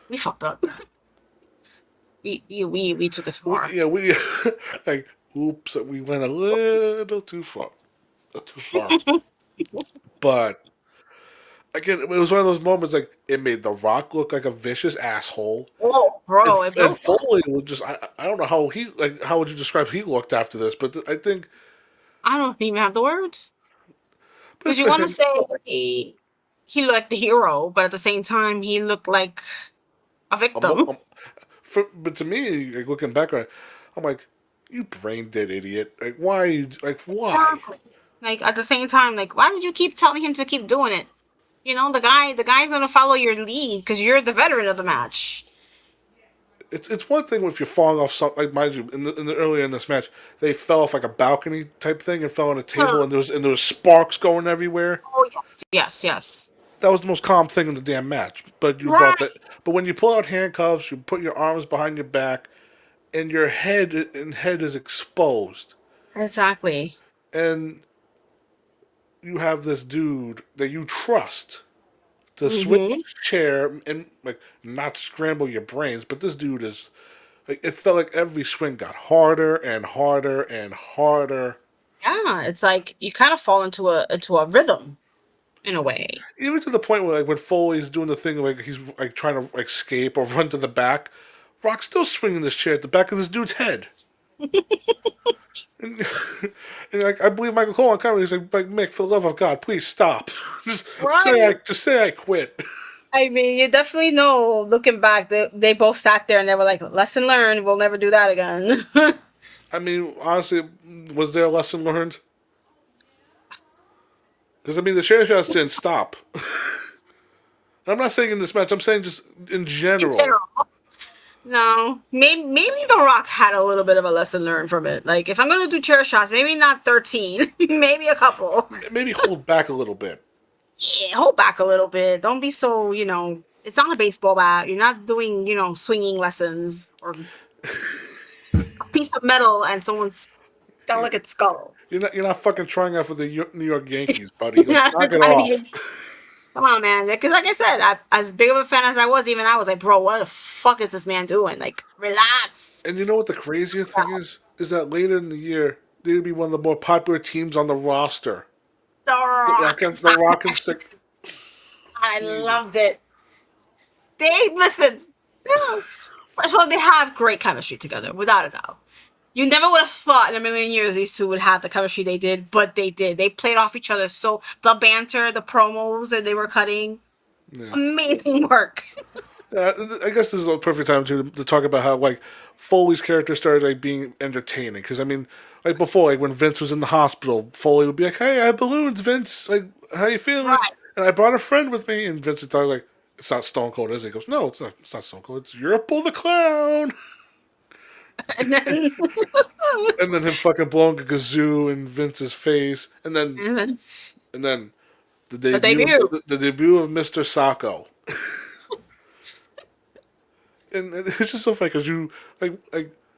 we fucked up. We took it too far. Yeah, we like, oops, we went a little too far, too far. But again, it was one of those moments like it made The Rock look like a vicious asshole, Oh, bro, it and built up. Foley was just I don't know how he like how would you describe he looked after this, but I think I don't even have the words but because you for want to him, say he looked like the hero, but at the same time he looked like a I'm, victim. but to me, like, looking back on it, I'm like, you brain dead idiot. Like why? Like why? Exactly. Like at the same time, like why did you keep telling him to keep doing it? You know, the guy's gonna follow your lead because you're the veteran of the match. It's one thing if you're falling off some like mind you in the earlier in this match they fell off like a balcony type thing and fell on a table Huh. and there was sparks going everywhere. Oh yes, yes, yes. That was the most calm thing in the damn match. But you brought Right. that. But when you pull out handcuffs, you put your arms behind your back, and your head is exposed, Exactly. and you have this dude that you trust to swing Mm-hmm. his chair and like not scramble your brains. But this dude is like it felt like every swing got harder and harder and harder. Yeah, it's like you kind of fall into a rhythm in a way. Even to the point where like when Foley's doing the thing like he's like trying to escape or run to the back, Rock's still swinging this chair at the back of this dude's head. And, and like I believe Michael Cole on camera, he's like Mick, for the love of God, please stop. Right. Just say I quit. I mean, you definitely know. Looking back, they both sat there and they were like, "Lesson learned. We'll never do that again." I mean, honestly, was there a lesson learned? Because I mean, the chair shots didn't stop. I'm not saying in this match. I'm saying just in In general. general, no. Maybe The Rock had a little bit of a lesson learned from it. Like, if I'm gonna do chair shots, maybe not 13, maybe a couple. Maybe hold back a little bit. Yeah, hold back a little bit. Don't be so, it's not a baseball bat. You're not doing, swinging lessons or a piece of metal and someone's delicate skull. You're not fucking trying out for the New York Yankees, buddy. You're Like, not knock it trying to off. be. Come on, man. Because, like I said, as big of a fan as I was, even I was like, bro, what the fuck is this man doing? Like, relax. And you know what the craziest thing is? Is that later in the year they would be one of the more popular teams on the roster. The Rock. The Stop Rock and it. Sick. I Jesus. loved it. They, listen. First of all, they have great chemistry together, without a doubt. You never would have thought in a million years these two would have the chemistry they did, but they did. They played off each other. So the banter, the promos that they were cutting, Yeah. amazing work. I guess this is a perfect time to talk about how like Foley's character started like being entertaining because I mean like before like when Vince was in the hospital Foley would be like hey I have balloons Vince like how you feeling Right. and I brought a friend with me and Vince would tell like it's not Stone Cold is it? He goes no it's not Stone Cold it's Europol the Clown And then, and then him fucking blowing a kazoo in Vince's face and then and then the debut. the debut of Mr. Sacco and it's just so funny because you like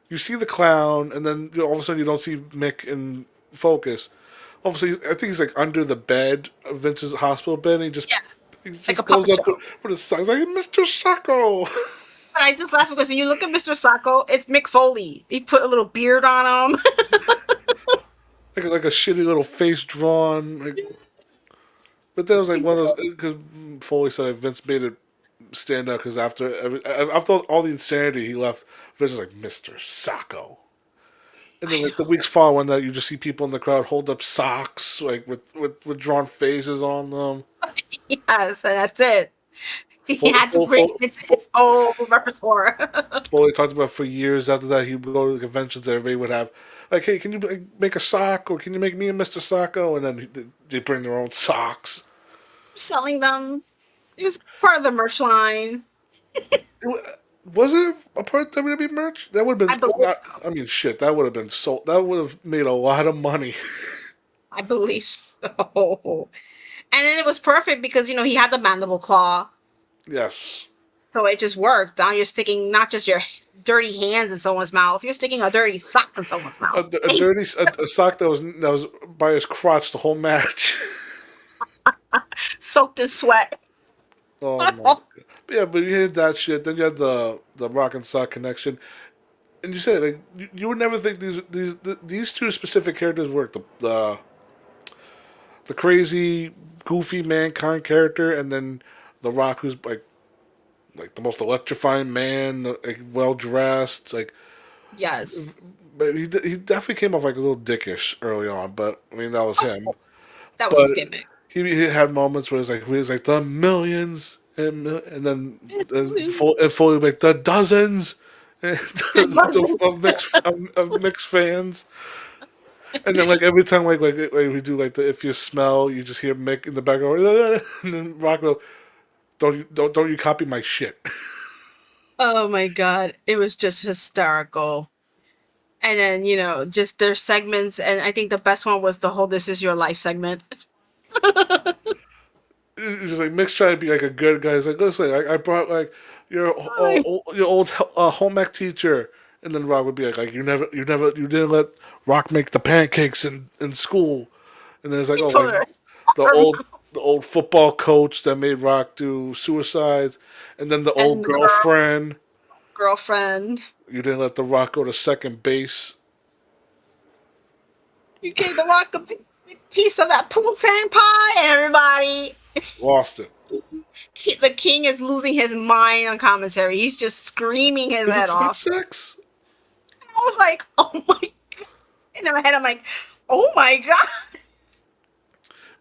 you see the clown, and then all of a sudden you don't see Mick in focus. Obviously, I think he's like under the bed of Vince's hospital bed, and Yeah, he like a just goes puppet up show. with his son. He's like Mr. Sacco, But I just laughed because when you look at Mr. Sacco, it's Mick Foley. He put a little beard on him. like a shitty little face drawn. Like, but then it was like one of those because Foley said like, Vince made it stand out because after all the insanity he left, Vince was like Mr. Sacco. And then I like the weeks following that, you just see people in the crowd hold up socks like with drawn faces on them. know. Yes, and that's it. He Full, had to full, bring full, his whole repertoire. Foley talked about for years after that he would go to the conventions. Everybody would have like, hey, can you make a sock, or can you make me a Mr. Socko? And then they bring their own socks. Selling them. It was part of the merch line. Was it a part of WWE merch? That would have I been believe not. so. I mean, shit. That would have been so. That would have made a lot of money. I believe so. And then it was perfect because he had the mandible claw, Yes, so it just worked. Now you're sticking not just your dirty hands in someone's mouth, you're sticking a dirty sock in someone's mouth. a dirty a sock that was by his crotch the whole match. Soaked in sweat. Oh my god. Yeah, but you had that shit. Then you had the Rock and Sock connection, and you said like you would never think these two specific characters worked. The crazy goofy mankind character, and then the Rock, who's like the most electrifying man, like well dressed, like. Yes. But he definitely came off like a little dickish early on, but I mean that was Of him. course. That was But his gimmick. he had moments where he was like the millions and then and fully like the dozens and of mixed fans. And then like every time like we do like the if you smell, you just hear Mick in the background, and then Rockwell, don't you copy my shit. Oh my god, it was just hysterical. And then, just their segments, and I think the best one was the whole "This Is Your Life" segment. It's just like Mick's trying to be like a good guy. He's like, listen, I brought like Hi. your old home ec teacher, and then Rock would be like you didn't let Rock make the pancakes in school, and then it's like, He oh, told like her. the old the old football coach that made Rock do suicides, and then the old And the girlfriend. girlfriend. You didn't let the Rock go to second base. You gave the Rock a big piece of that poutine pie, and everybody. Lost it. The king is losing his mind on commentary. He's just screaming his Because head it's about off. sex. I was like, oh my god. And in my head, I'm like, oh my god.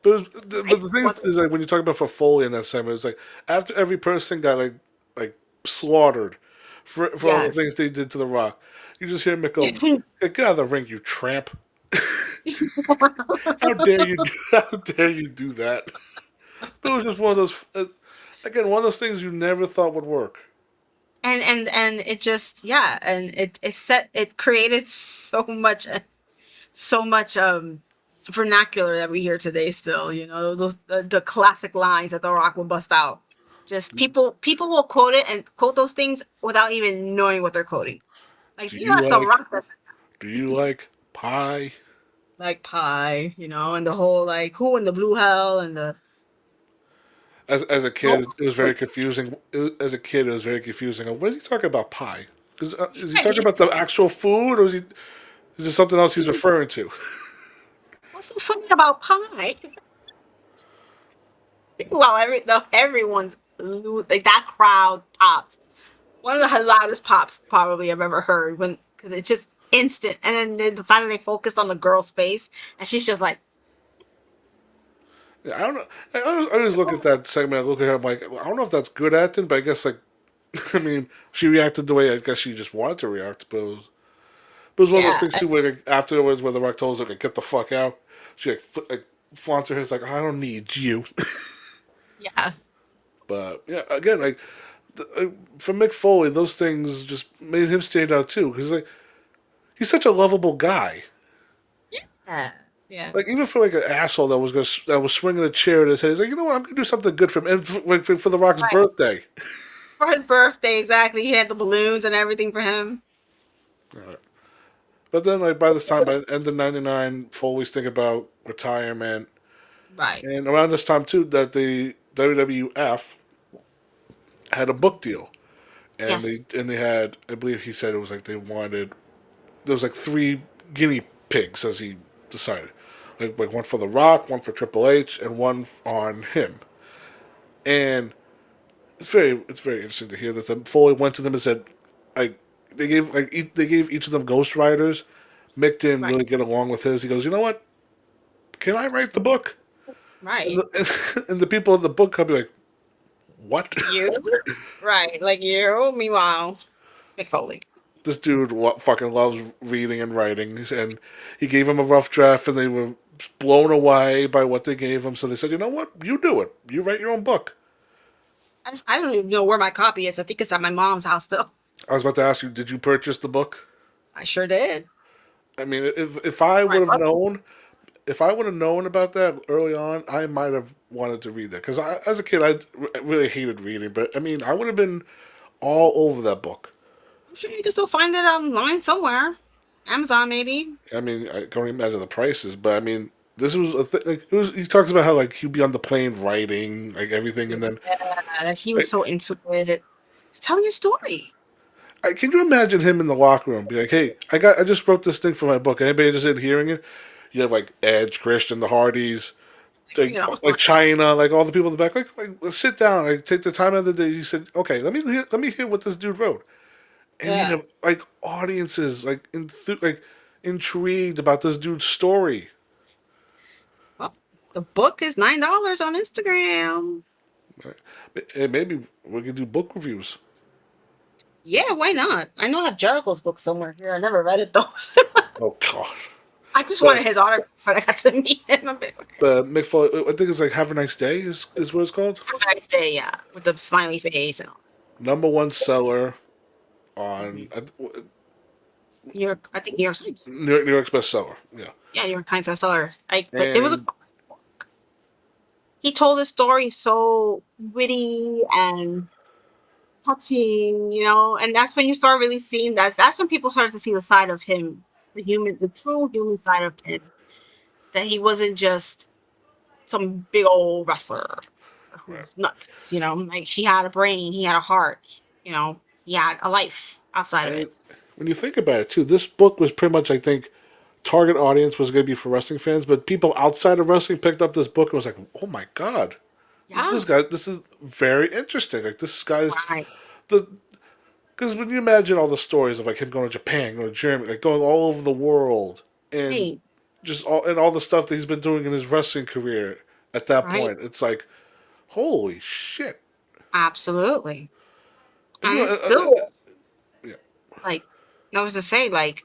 But the thing What? is like when you talk about for Foley in that segment, it's like after every person got like slaughtered for all the Yes. things they did to the Rock, you just hear Mick go, "Hey, get out of the ring, you tramp! How dare you? How dare you do that?" But it was just one of those again one of those things you never thought would work. And it just, yeah, and it created so much vernacular that we hear today still, those the classic lines that the Rock will bust out. Just people will quote it and quote those things without even knowing what they're quoting. Like, Do you that's a like Rock that's Do you like pie? like pie, and the whole like who in the blue hell and the As a oh, kid, it was very confusing. As a kid, it was very confusing. What is he talking about pie? Is he yeah, talking about the actual food, or is there something else he's referring to? what's so funny about pie? Well, everyone's like that crowd pops. One of the loudest pops probably I've ever heard, when because it's just instant. And then finally they focused on the girl's face, and she's just like, Yeah, I don't know. I always look at that segment. I look at her. I'm like, I don't know if that's good acting, but I guess like, I mean, she reacted the way I guess she just wanted to react. But it was one of those yeah, things too, where like, afterwards, where the Rock told her, like, get the fuck out. She like flaunts her. He's like, I don't need you. yeah, But yeah, again, like for Mick Foley, those things just made him stand out too, because like he's such a lovable guy. yeah, yeah. Like even for like an asshole that was swinging a chair at his head, he's like, you know what, I'm gonna do something good for him, and for the Rock's Right. birthday. For his birthday, exactly. He had the balloons and everything for him. Right. But then, like by this time, by the end of '99, Foley's thinking about retirement, Right. and around this time too, that the WWF had a book deal, and Yes. they had, I believe he said it was like they wanted there was like three guinea pigs, as he decided, like one for the Rock, one for Triple H, and one on him, and it's very interesting to hear this. And Foley went to them and said, like they gave each of them ghostwriters. Mick didn't Right. really get along with his. He goes, you know what? Can I write the book? And Right. the people in the book company like, what? You. Right. Like you. Meanwhile, it's Mick Foley. this dude fucking loves reading and writing, and he gave him a rough draft, and they were blown away by what they gave him. So they said, you know what, you do it. You write your own book. I don't even know where my copy is. I think it's at my mom's house still. I was about to ask you, did you purchase the book? I sure did. I mean, if I I would have love it. known, if I would have known about that early on, I might have wanted to read that because as a kid, I really hated reading. But I mean, I would have been all over that book. I'm sure you can still find it online somewhere. Amazon, maybe. I mean, I can't even imagine the prices, but I mean, this was a like, he talks about how like he'd be on the plane writing like everything, and then Yeah, he was like, so into it. He's telling his story. can you imagine him in the locker room, be like, "Hey, I just wrote this thing for my book. Anybody interested in hearing it?" You have like Edge, Christian, the Hardys, You know, like China, like all the people in the back, like sit down, like take the time of the day. He said, "Okay, let me hear what this dude wrote," and you yeah. have like audiences like intrigued about this dude's story. Well, the book is $9 on Instagram. And maybe we could do book reviews. Yeah, why not? I know I have Jericho's book somewhere here. I never read it though. Oh God. I just But wanted his autograph, but I got to meet him a bit. Mick Foley, I think it's like "Have a Nice Day" is what it's called. I say, yeah, with the smiley face and all. Number one seller Mhm. on I think New York Times. New York's bestseller. Yeah, Yeah, New York Times bestseller. It was a. and He told his story so witty and touching, and that's when you start really seeing that. That's when people started to see the side of him, the true human side of him. That he wasn't just some big old wrestler right. who's nuts, like he had a brain, he had a heart, he had a life outside of And it. when you think about it too, this book was pretty much, I think, target audience was going to be for wrestling fans, but people outside of wrestling picked up this book and was like, "Oh my God, Yeah, this is very interesting." Like this guy's right, the because when you imagine all the stories of like him going to Japan, going to Germany, like going all over the world, and right, all the stuff that he's been doing in his wrestling career at that right, point, it's like, holy shit! absolutely, And and you know, it's still yeah. like I was to say like,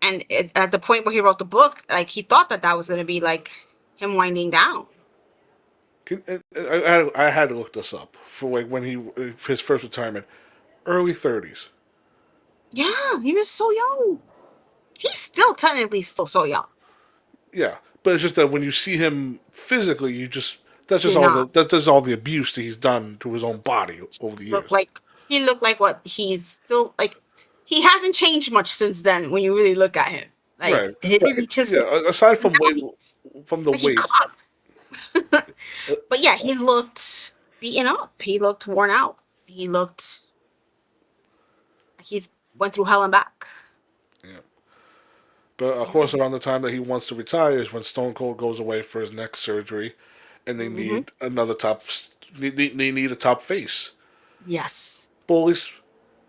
and at the point where he wrote the book, like he thought that was going to be like him winding down. I had to look this up for like when his first retirement, early 30s. Yeah, he was so young. He's still technically still so young. Yeah, but it's just that when you see him physically, you just You're not. that's all the abuse that he's done to his own body over the Look years. like he looked like what he's still like. He hasn't changed much since then. When you really look at him, like Right, but he just yeah, aside from now weight, from it's the like he weight, caught. uh, But yeah, he looked beaten up. He looked worn out. He looked like he's went through hell and back. yeah. But of Yeah. course, around the time that he wants to retire is when Stone Cold goes away for his neck surgery, and they Hmm. need another top. They need a top face. Yes. Well, at least,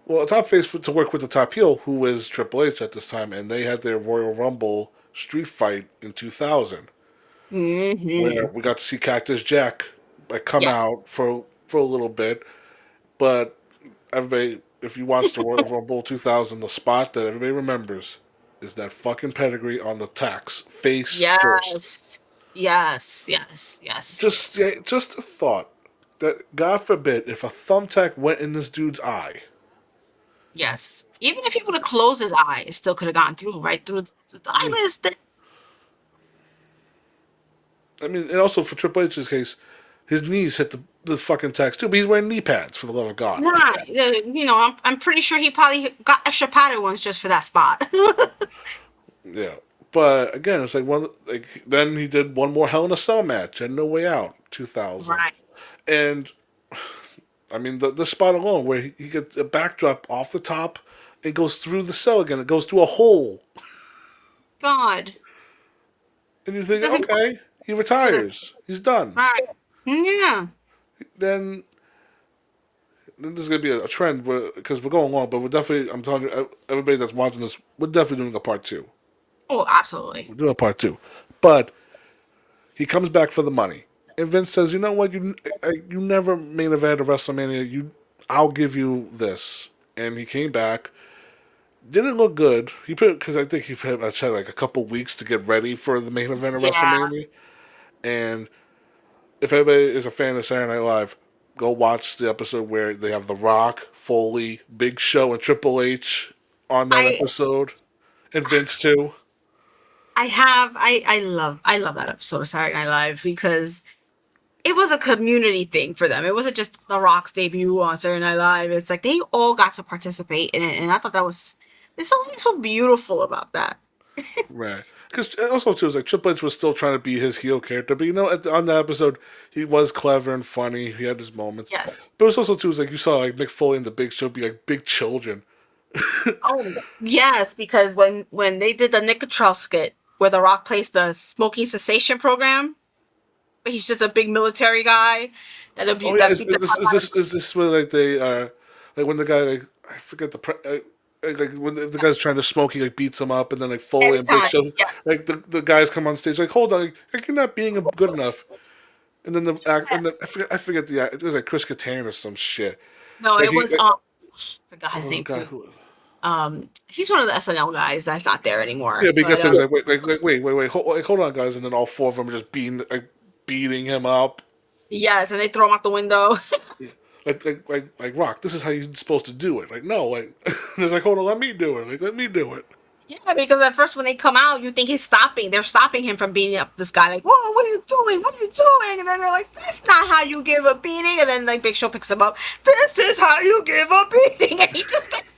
well, a top face to work with the top heel, who is Triple H at this time, and they had their Royal Rumble street fight in 2000, where Hmm. we got to see Cactus Jack like come Yes. out for a little bit. But everybody, if you watch the Royal Rumble 2000, the spot that everybody remembers is that fucking pedigree on the tax face first. Yes. Yes. Yes. Yes. Yes. Just a thought that God forbid if a thumbtack went in this dude's eye. Yes. Even if he would have closed his eye, it still could have gone through, right through the Mm. eyelids. I mean, and also for Triple H's case, his knees hit the fucking tacks too, but he's wearing knee pads for the love of God. Right. I'm pretty sure he probably got extra padded ones just for that spot. Yeah, but again, it's like like then he did one more Hell in a Cell match and No Way Out 2000, Right. and I mean the spot alone where he gets a backdrop off the top, it goes through the cell again, it goes through a hole, God. and you It think, doesn't okay, he for the retires, he's done. right. Yeah. Then this is gonna be a trend because we're going along, but we're definitely, I'm telling you, everybody that's watching this, we're definitely doing a part two. Oh, absolutely. We're doing a part two, but he comes back for the money, and Vince says, "You know what? You never main event of WrestleMania. I'll give you this." And he came back, Didn't look good. He put because I think he had like a couple weeks to get ready for the main event of Yeah, WrestleMania. And if anybody is a fan of Saturday Night Live, go watch the episode where they have The Rock, Foley, Big Show, and Triple H on that I episode, and Vince too. I love that episode of Saturday Night Live because it was a community thing for them. It wasn't just The Rock's debut on Saturday Night Live. It's like they all got to participate in it, and I thought that was there's something so beautiful about that. Right. Because also too, it's like Triple H was still trying to be his heel character, but on the episode, he was clever and funny. He had his moments, Yes. but it was also too, it's like you saw like Mick Foley and the Big Show be like big children. Oh yes, because when they did the Nick skit where The Rock plays the smoking cessation program, but he's just a big military guy Oh yeah, that beat the crap out of is this where like they are like when the guy like I forget like when the guy's trying to smoke, he like beats him up, and then like Foley every and Big time. Show, Yes. like the guys come on stage like hold on, like you're not being good enough, and then the act and then I forget the act, it was like Chris Kattan or some shit. No, Like it he was like, forgot his oh name god, too. He's one of the SNL guys that's not there anymore. yeah, but he But gets like hold on guys, and then all four of them are just beating him up. yes, and they throw him out the window. Yeah. Like Rock, this is how you're supposed to do it. Like no, like it's like hold on, let me do it. Like let me do it. Yeah, because at first when they come out, you think he's stopping. They're stopping him from beating up this guy. Like, whoa, what are you doing? What are you doing? And then they're like, that's not how you give a beating. And then like Big Show picks him up. This is how you give a beating. And he just starts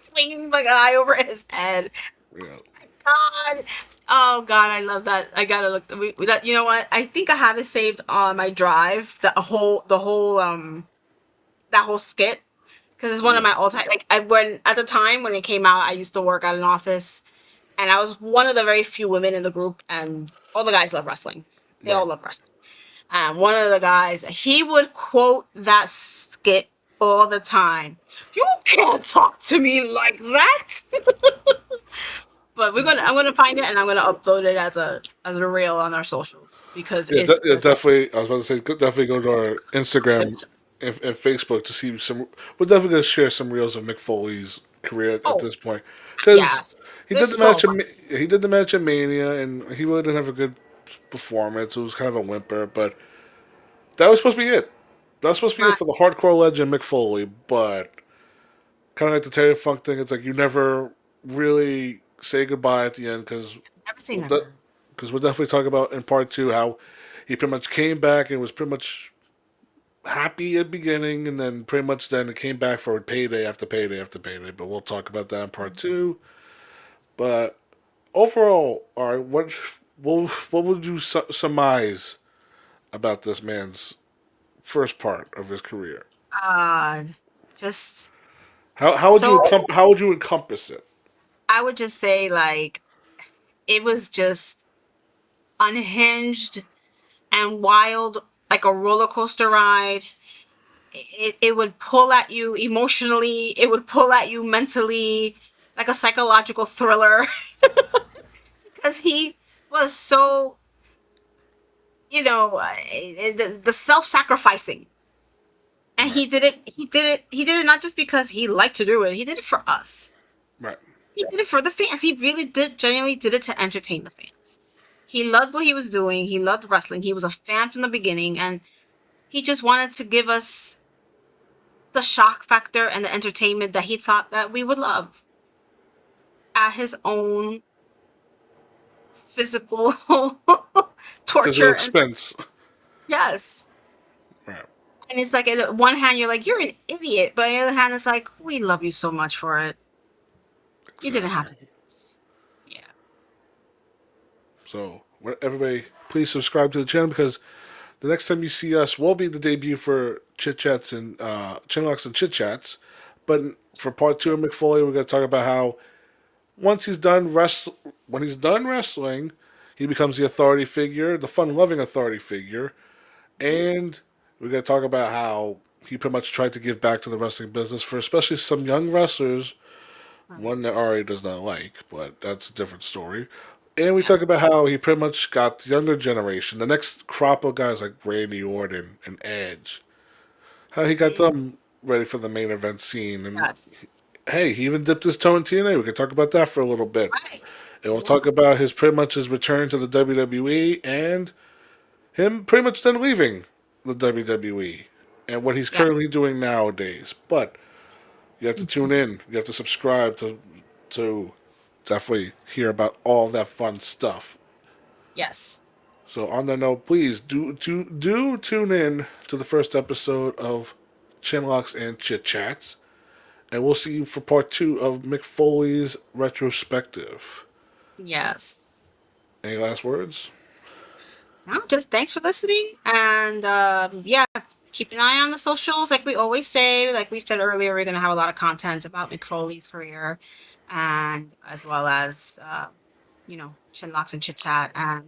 swinging the guy over his head. Yeah. God. Oh God, I love that. I gotta look. That you know what? I think I have it saved on my drive. The whole that whole skit because it's one of Yeah. my all time. Like I when at the time when it came out, I used to work at an office, and I was one of the very few women in the group, and all the guys love wrestling. They all Right. love wrestling. And one of the guys, he would quote that skit all the time. You can't talk to me like that. But I'm gonna find it and I'm gonna upload it as a reel on our socials because Yeah, it's yeah, just definitely. I was about to say, definitely go to our Instagram essential. and Facebook to see some. We're definitely going to share some reels of Mick Foley's career at Oh this point yeah, because he there's did the so match. much. He did the match at Mania, and he really didn't have a good performance. It was kind of a whimper, but that was supposed to be it. That was supposed to be it Right. for the hardcore legend Mick Foley. But kind of like the Terry Funk thing, it's like you never really say goodbye at the end because Never say never. we'll definitely talk about in part two how he pretty much came back and was pretty much happy at the beginning, and then pretty much then it came back for payday after payday after payday. But we'll talk about that in part two. But overall, all right, what would you surmise about this man's first part of his career? Uh just How so how would you encompass it? I would just say like it was just unhinged and wild like a roller coaster ride. It would pull at you emotionally, it would pull at you mentally like a psychological thriller because he was so the self-sacrificing and Right, he did it not just because he liked to do it, he did it for us. right, He did it for the fans. He really did genuinely did it to entertain the fans. He loved what he was doing, he loved wrestling, he was a fan from the beginning, and he just wanted to give us the shock factor and the entertainment that he thought that we would love at his own physical physical torture and expense. yes. Right, And it's like, at one hand, you're like, you're an idiot. But on the other hand, it's like, we love you so much for it. You didn't have exactly. to do this. Yeah. So everybody, please subscribe to the channel because the next time you see us will be the debut for Chit Chats and Chinlocks and Chit Chats. But for part two of McFoley, we're going to talk about how once he's done when he's done wrestling, he becomes the authority figure, the fun-loving authority figure, and we're going to talk about how he pretty much tried to give back to the wrestling business for especially some young wrestlers, Right. one that Ari does not like, but that's a different story. And we talk Yes. about how he pretty much got the younger generation, the next crop of guys like Randy Orton and Edge, how he got Mm, them ready for the main event scene, and yes. hey, he even dipped his toe in TNA. We could talk about that for a little bit. Right. And we'll talk about his pretty much his return to the WWE and him pretty much then leaving the WWE and what he's currently Yes. doing nowadays. But you have to tune in. You have to subscribe to definitely hear about all that fun stuff. Yes. So on that note, please do tune in to the first episode of Chinlocks and Chit Chats, and we'll see you for part 2 of Mick Foley's retrospective. Yes. Any last words? No, just thanks for listening. And yeah, keep an eye on the socials. Like we always say, like we said earlier, we're going to have a lot of content about Mick Foley's career and as well as, Chinlocks and Chit Chat. And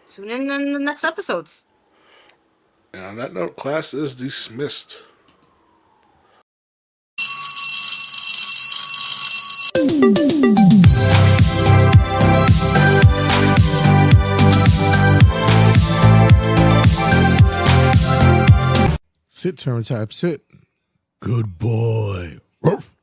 tune in the next episodes. And on that note, class is dismissed. Sit, turn, type, sit. Good boy. Ruff.